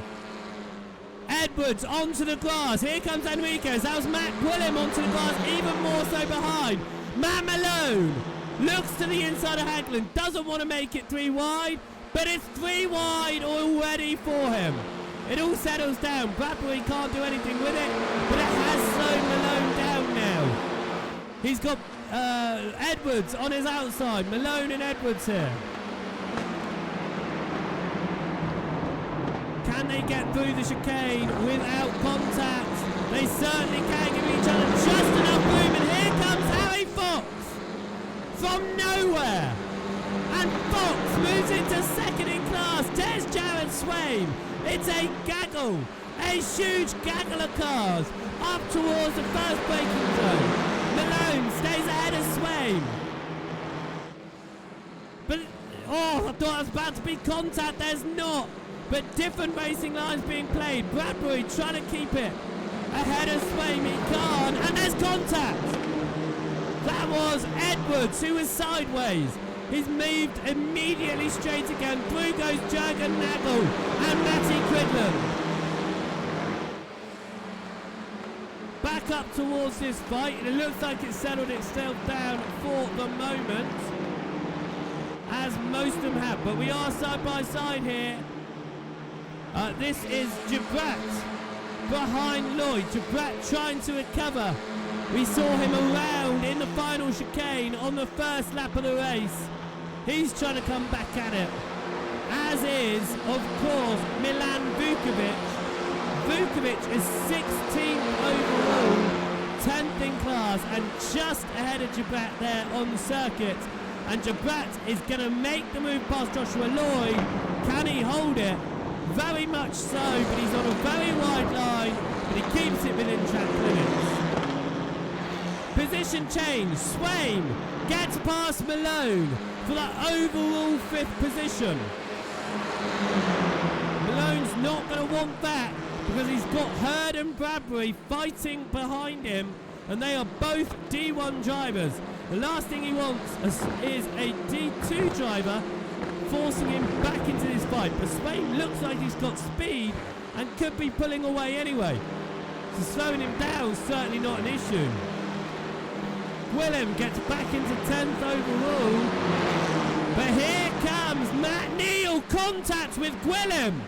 Edwards onto the grass. Here comes Henriquez. That was Matt Gwilym onto the grass, even more so behind. Matt Malone looks to the inside of Hagland. Doesn't want to make it 3 wide, but it's 3 wide already for him. It all settles down. Bradbury can't do anything with it, but it has slowed Malone down now. He's got Edwards on his outside. Malone and Edwards here. Can they get through the chicane without contact? They certainly can give each other just enough room, and here comes Harry Fox from nowhere. And Fox moves into 2nd in class. There's Jared Swaim. It's a gaggle, a huge gaggle of cars up towards the first braking zone. Malone stays ahead of Swaim. But, I thought I was about to be contact. There's not. But different racing lines being played. Bradbury trying to keep it ahead of Swaim. He can't. And there's contact. That was Edwards, who was sideways. He's moved immediately straight again. Through goes Jürgen Nagel and Matty Cridland. Back up towards this fight, and it looks like it's settled itself down for the moment, as most of them have. But we are side by side here. This is Gibrat behind Lloyd. Gibrat trying to recover. We saw him around in the final chicane on the first lap of the race. He's trying to come back at it. As is, of course, Milan Vukovic. Vukovic is 16th overall, 10th in class, and just ahead of Jabrat there on the circuit. And Jabrat is going to make the move past Joshua Lloyd. Can he hold it? Very much so, but he's on a very wide line, but he keeps it within track limits. Position change. Swain gets past Malone for that overall 5th position. Malone's not going to want that because he's got Hurd and Bradbury fighting behind him, and they are both D1 drivers. The last thing he wants is a D2 driver forcing him back into this fight. But Swain looks like he's got speed and could be pulling away anyway. So slowing him down is certainly not an issue. Gwilym gets back into 10th overall. But here comes Matt Neal, contact with Gwilym.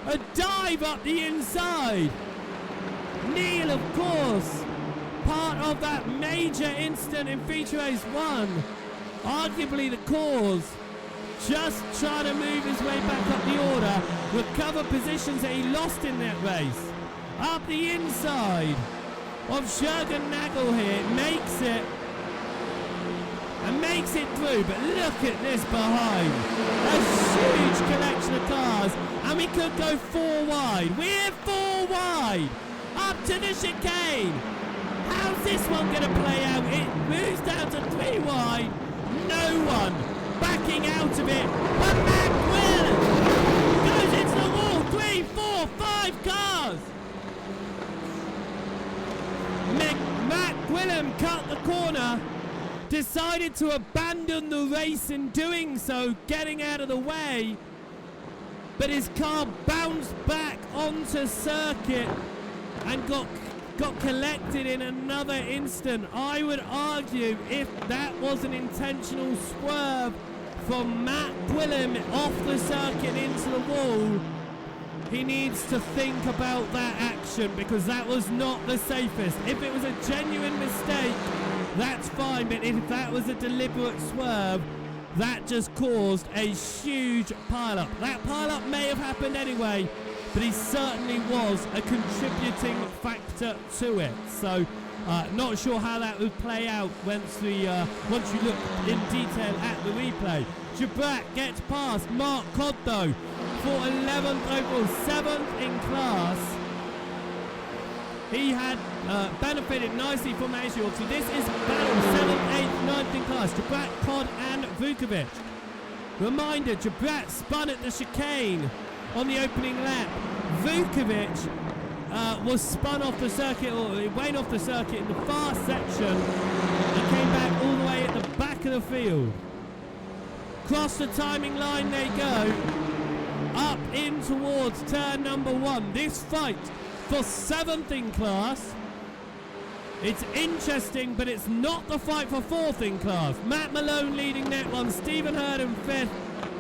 A dive up the inside. Neal, of course, part of that major incident in feature race 1. Arguably the cause. Just trying to move his way back up the order. Recover positions that he lost in that race. Up the inside of Jürgen Nagel here. Makes it. And makes it through. But look at this behind. A huge collection of cars. And we could go 4 wide. We're 4 wide. Up to the chicane. How's this one going to play out? It moves down to 3 wide. No one backing out of it. But Matt Gwilym goes into the wall. 3, 4, 5 cars. Matt Gwilym cut the corner. Decided to abandon the race in doing so, getting out of the way. But his car bounced back onto circuit and got collected in another instant. I would argue if that was an intentional swerve from Matt Gwilym off the circuit into the wall, he needs to think about that action because that was not the safest. If it was a genuine mistake, that's fine, but if that was a deliberate swerve, that just caused a huge pile-up. That pile-up may have happened anyway, but he certainly was a contributing factor to it. So, not sure how that would play out once you look in detail at the replay. Jabrat gets past Mark Coddo for 11th overall, 7th in class. He had benefited nicely from that issue. So this is battle 7th, 8th, 9th in class. Jabrat, Cod and Vukovic. Reminder, Jabrat spun at the chicane on the opening lap. Vukovic was spun off the circuit, or it went off the circuit in the far section and came back all the way at the back of the field. Cross the timing line they go. Up in towards turn number 1. This fight for 7th in class. It's interesting, but it's not the fight for 4th in class. Matt Malone leading that one. Stephen Hurd in 5th.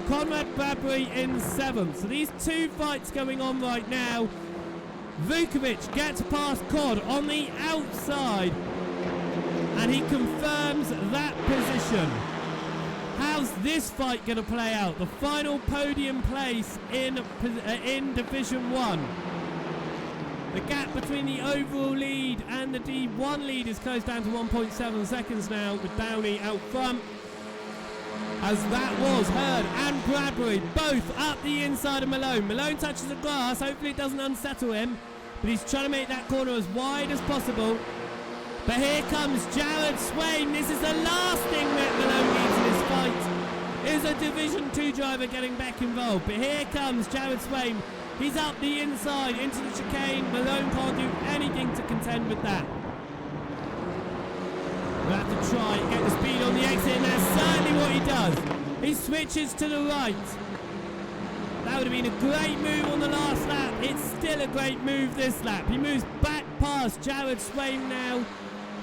Conrad Bradbury in 7th. So these 2 fights going on right now. Vukovic gets past Cod on the outside. And he confirms that position. How's this fight going to play out? The final podium place in Division 1. The gap between the overall lead and the D1 lead is closed down to 1.7 seconds now, with Downey out front. As that was Hurd and Bradbury, both up the inside of Malone. Malone touches the glass, hopefully it doesn't unsettle him, but he's trying to make that corner as wide as possible. But here comes Jared Swain. This is the last thing that Malone needs in this fight, is a Division 2 driver getting back involved. But here comes Jared Swain. He's up the inside into the chicane. Malone can't do anything to contend with that. We'll have to try and get the speed on the exit, and that's certainly what he does. He switches to the right. That would have been a great move on the last lap. It's still a great move this lap. He moves back past Jared Swain now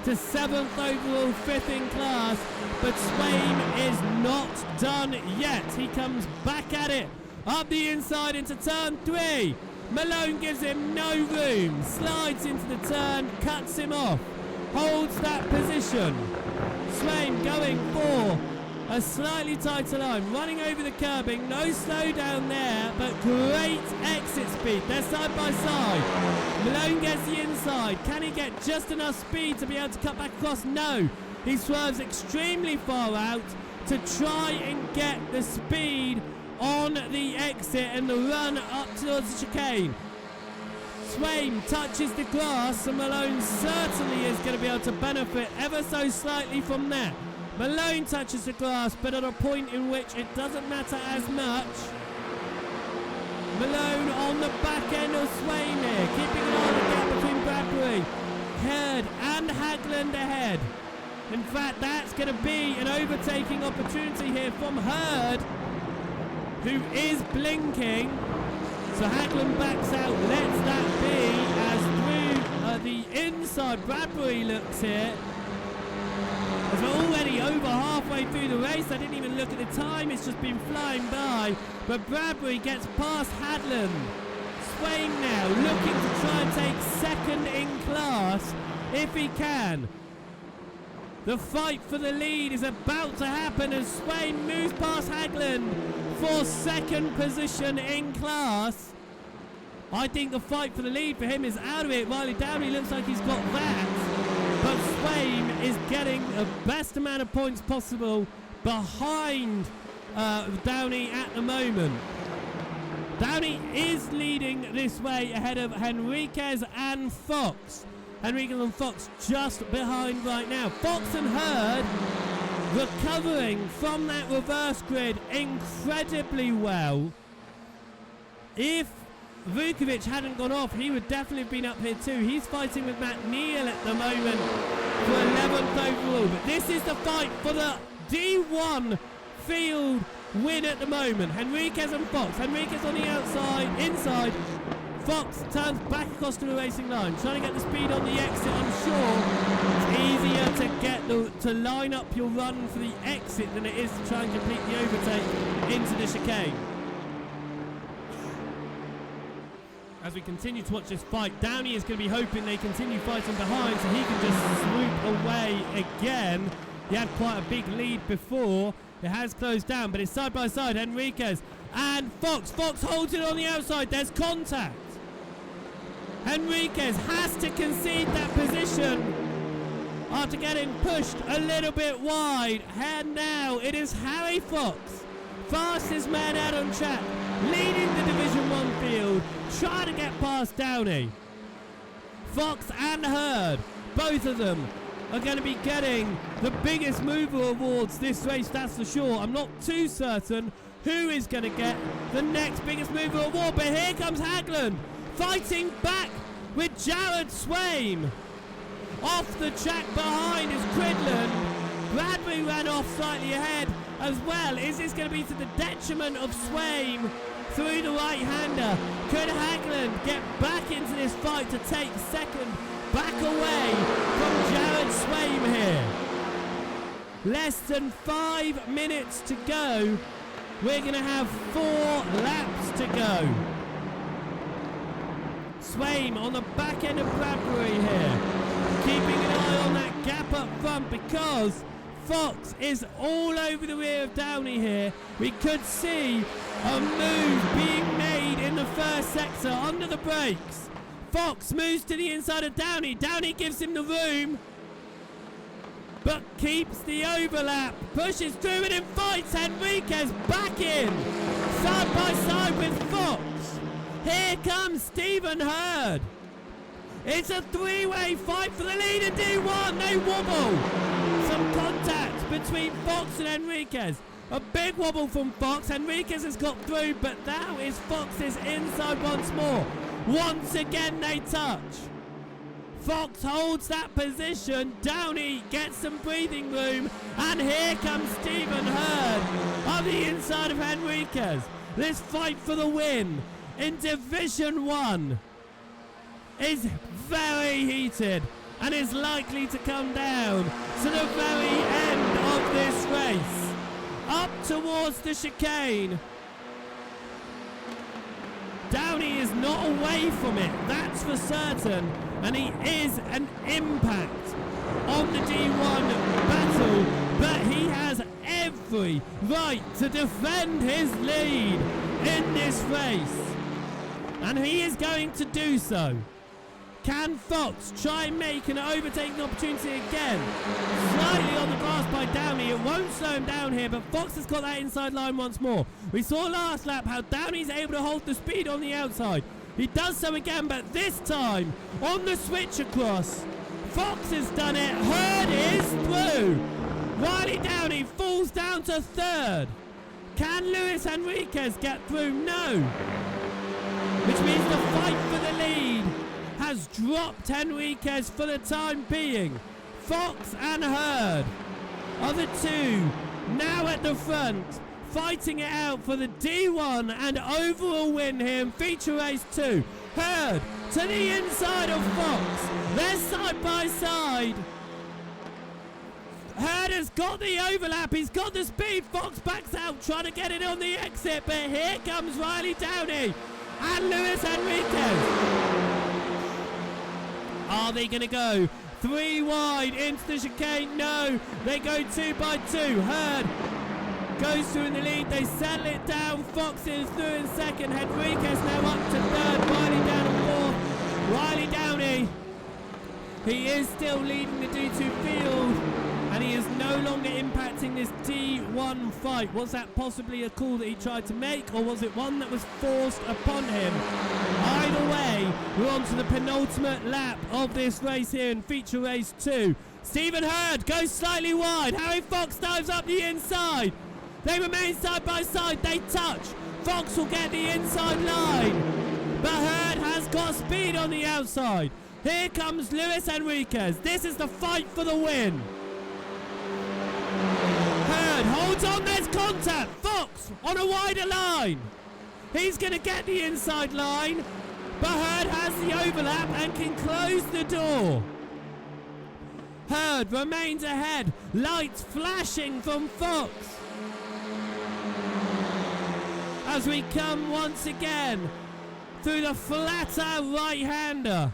to 7th overall, 5th in class. But Swain is not done yet. He comes back at it. Up the inside into turn 3. Malone gives him no room. Slides into the turn, cuts him off. Holds that position. Swain going for a slightly tighter line, running over the curbing, no slowdown there, but great exit speed. They're side by side. Malone gets the inside. Can he get just enough speed to be able to cut back across? No. He swerves extremely far out to try and get the speed on the exit and the run up towards the chicane. Swain touches the grass, and Malone certainly is going to be able to benefit ever so slightly from that. Malone touches the grass, but at a point in which it doesn't matter as much. Malone on the back end of Swain here, keeping an eye on the gap between Bradbury, Hurd and Hagland ahead. In fact, that's going to be an overtaking opportunity here from Hurd, who is blinking. So Hagland backs out, lets that be, as through the inside Bradbury looks here. As we're already over halfway through the race, I didn't even look at the time, it's just been flying by. But Bradbury gets past Hagland. Swain now looking to try and take second in class if he can. The fight for the lead is about to happen as Swain moves past Hagland for second position in class. I think the fight for the lead for him is out of it. Riley Downey looks like he's got that. But Swain is getting the best amount of points possible behind Downey at the moment. Downey is leading this way ahead of Henriquez and Fox. Henriquez and Fox just behind right now. Fox and Hurd recovering from that reverse grid incredibly well. If Vukovic hadn't gone off, he would definitely have been up here too. He's fighting with Matt Neal at the moment for 11th overall. But this is the fight for the D1 field win at the moment. Henriquez and Fox. Henriquez on the outside, inside. Fox turns back across to the racing line, trying to get the speed on the exit. I'm sure it's easier to get to line up your run for the exit than it is to try and complete the overtake into the chicane. As we continue to watch this fight, Downey is going to be hoping they continue fighting behind so he can just swoop away again. He had quite a big lead before. It has closed down, but it's side by side. Henriquez and Fox. Fox holds it on the outside. There's contact. Henriquez has to concede that position after getting pushed a little bit wide. And now it is Harry Fox, fastest man out on track, leading the Division 1 field, trying to get past Downey. Fox and Hurd, both of them are going to be getting the biggest mover awards this race, that's for sure. I'm not too certain who is going to get the next biggest mover award, but here comes Hagland fighting back with Jared Swain. Off the track behind is Cridland. Bradbury ran off slightly ahead as well. Is this going to be to the detriment of Swain through the right-hander? Could Hagland get back into this fight to take second, back away from Jared Swain here? Less than 5 minutes to go. We're going to have 4 laps to go. Swain on the back end of Bradbury here, keeping an eye on that gap up front because Fox is all over the rear of Downey here. We could see a move being made in the first sector under the brakes. Fox moves to the inside of Downey. Downey gives him the room, but keeps the overlap, pushes through and invites Henriquez back in, side by side with Fox. Here comes Stephen Hurd. It's a 3-way fight for the lead in D1. They wobble. Some contact between Fox and Henriquez. A big wobble from Fox. Henriquez has got through, but now is Fox's inside once more. Once again they touch. Fox holds that position. Downey gets some breathing room. And here comes Stephen Hurd on the inside of Henriquez. This fight for the win in Division 1 is very heated and is likely to come down to the very end of this race. Up towards the chicane. Downey is not away from it, that's for certain, and he is an impact on the D1 battle, but he has every every right to defend his lead in this race. And he is going to do so. Can Fox try and make an overtaking opportunity again? Slightly on the grass by Downey. It won't slow him down here, but Fox has got that inside line once more. We saw last lap how Downey's able to hold the speed on the outside. He does so again, but this time on the switch across, Fox has done it. Hurd is through. Riley Downey falls down to third. Can Luis Enriquez get through? No. Which means the fight for the lead has dropped Enriquez for the time being. Fox and Hurd are the two now at the front, fighting it out for the D1 and overall win here in feature race 2. Hurd to the inside of Fox. They're side by side. Hurd has got the overlap. He's got the speed. Fox backs out, trying to get it on the exit. But here comes Riley Downey and Luis Enriquez. Are they going to go 3 wide into the chicane? No. They go 2 by 2. Hurd goes through in the lead. They settle it down. Fox is through in second. Enriquez now up to third. Riley down in fourth. Riley Downey. He is still leading the D2 field, and he is no longer impacting this D1 fight. Was that possibly a call that he tried to make, or was it one that was forced upon him? Either way, we're on to the penultimate lap of this race here in feature race 2. Stephen Hurd goes slightly wide. Harry Fox dives up the inside. They remain side by side. They touch. Fox will get the inside line, but Hurd has got speed on the outside. Here comes Luis Enriquez. This is the fight for the win. Hurd holds on, there's contact. Fox on a wider line. He's going to get the inside line, but Hurd has the overlap and can close the door. Hurd remains ahead. Lights flashing from Fox. As we come once again through the flatter right-hander.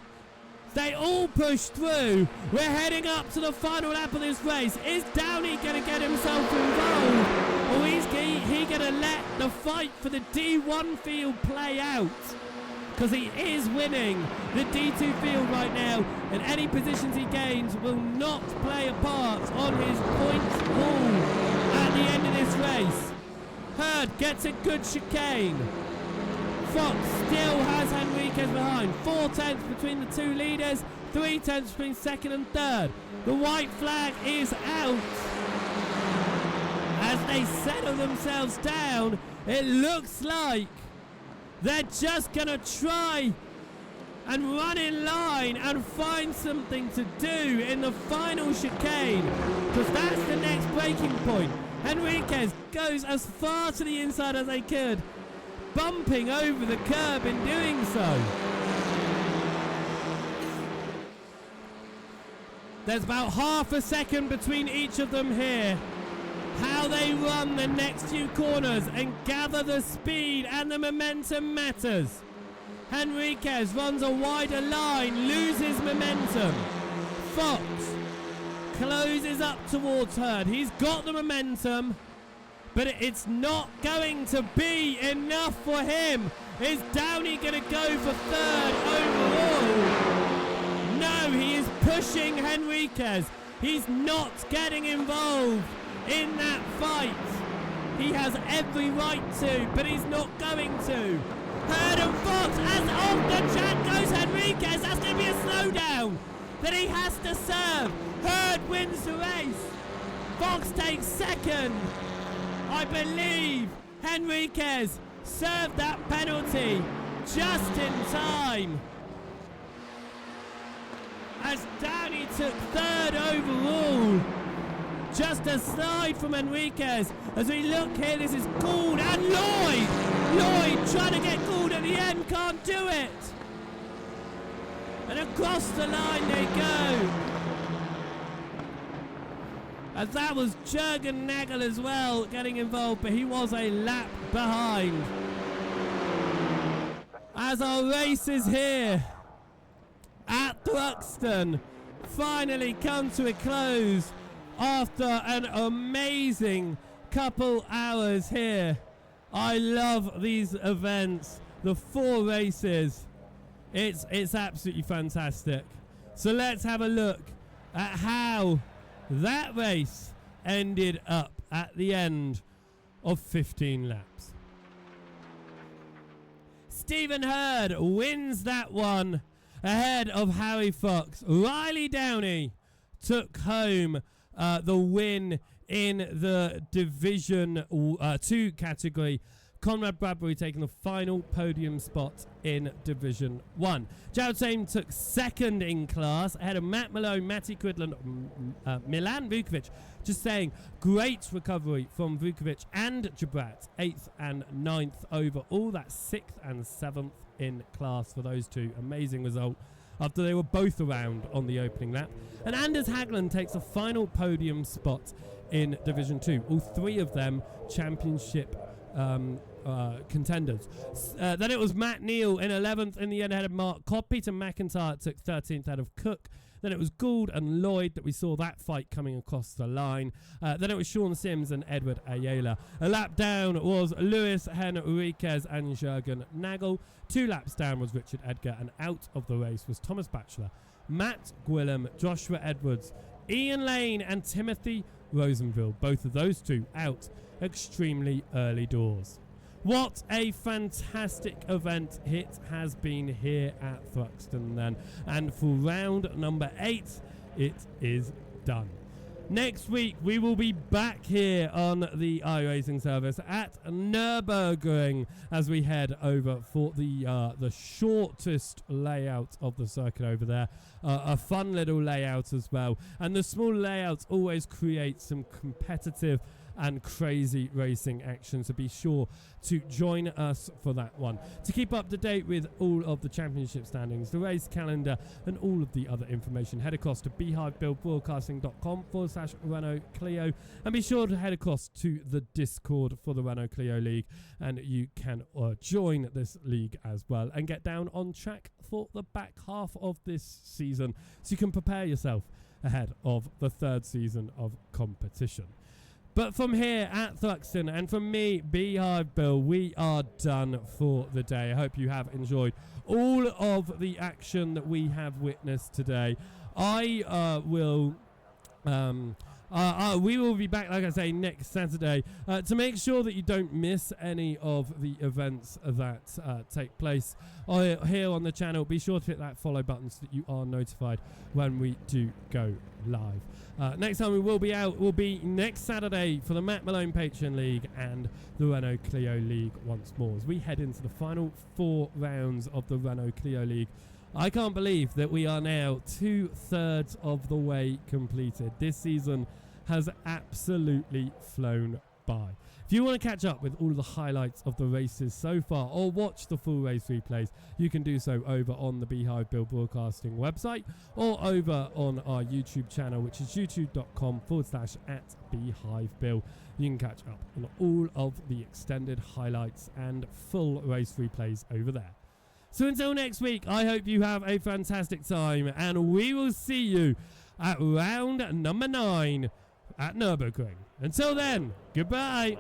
They all push through. We're heading up to the final lap of this race. Is Downey going to get himself involved? Or is he going to let the fight for the D1 field play out? Because he is winning the D2 field right now, and any positions he gains will not play a part on his points haul at the end of this race. Hurd gets a good chicane. Fox still has Enriquez behind. 4 tenths between the two leaders, 3 tenths between second and third. The white flag is out. As they settle themselves down, it looks like they're just going to try and run in line and find something to do in the final chicane, because that's the next breaking point. Enriquez goes as far to the inside as they could, bumping over the curb in doing so. There's about half a second between each of them here. How they run the next few corners and gather the speed and the momentum matters. Enriquez runs a wider line, loses momentum. Fox closes up towards Hurd. He's got the momentum, but it's not going to be enough for him. Is Downey going to go for third overall? No, he is pushing Enriquez. He's not getting involved in that fight. He has every right to, but he's not going to. Hurd and Fox, as off the track goes Enriquez. That's going to be a slowdown that he has to serve. Hurd wins the race. Fox takes second. I believe Enriquez served that penalty just in time, as Downey took third overall. Just a slide from Enriquez. As we look here, this is Gould and Lloyd trying to get Gould at the end, can't do it. And across the line they go. As that was Jürgen Nagel as well getting involved, but he was a lap behind. As our races here at Thruxton finally come to a close after an amazing couple hours here. I love these events. The 4 races. It's absolutely fantastic. So let's have a look at how that race ended up at the end of 15 laps. Stephen Hurd wins that one ahead of Harry Fox. Riley Downey took home the win in the Division 2 category. Conrad Bradbury taking the final podium spot in Division 1. Jared Same took second in class ahead of Matt Malone, Matty Quidland, Milan Vukovic. Just saying, great recovery from Vukovic and Jabrat, 8th and 9th overall. That's 6th and 7th in class for those two. Amazing result after they were both around on the opening lap. And Anders Hagland takes a final podium spot in Division 2. All 3 of them championship contenders. Then it was Matt Neal in 11th in the end ahead of Mark Cobb. Peter McIntyre took 13th out of Cook. Then it was Gould and Lloyd that we saw that fight coming across the line. Then it was Sean Sims and Edward Ayala. A lap down was Luis Henriquez and Jurgen Nagel. 2 laps down was Richard Edgar, and out of the race was Thomas Batchelor, Matt Gwillam, Joshua Edwards, Ian Lane and Timothy Rosenville. Both of those two out extremely early doors. What a fantastic event it has been here at Thruxton then. And for round number 8, it is done. Next week, we will be back here on the iRacing service at Nürburgring as we head over for the shortest layout of the circuit over there. A fun little layout as well. And the small layouts always create some competitive and crazy racing action, so be sure to join us for that one. To keep up to date with all of the championship standings, the race calendar and all of the other information, head across to beehivebillbroadcasting.com/Renault Clio, and be sure to head across to the Discord for the Renault Clio League, and you can join this league as well and get down on track for the back half of this season, so you can prepare yourself ahead of the 3rd season of competition. But from here at Thruxton and from me, Beehive Bill, we are done for the day. I hope you have enjoyed all of the action that we have witnessed today. We will be back, like I say, next Saturday to make sure that you don't miss any of the events that take place here on the channel. Be sure to hit that follow button so that you are notified when we do go live. Next time we will be out will be next Saturday for the Matt Malone Patreon League and the Renault Clio League once more as we head into the final 4 rounds of the Renault Clio League. I can't believe that we are now 2/3 of the way completed. This season has absolutely flown by. If you want to catch up with all the highlights of the races so far or watch the full race replays, you can do so over on the Beehive Bill Broadcasting website or over on our YouTube channel, which is youtube.com/@BeehiveBill. You can catch up on all of the extended highlights and full race replays over there. So until next week, I hope you have a fantastic time, and we will see you at round number 9 at Nürburgring. Until then, goodbye.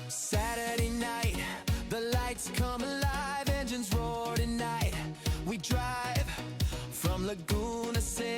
Saturday night, the lights come alive, engines roar tonight. We drive from Laguna City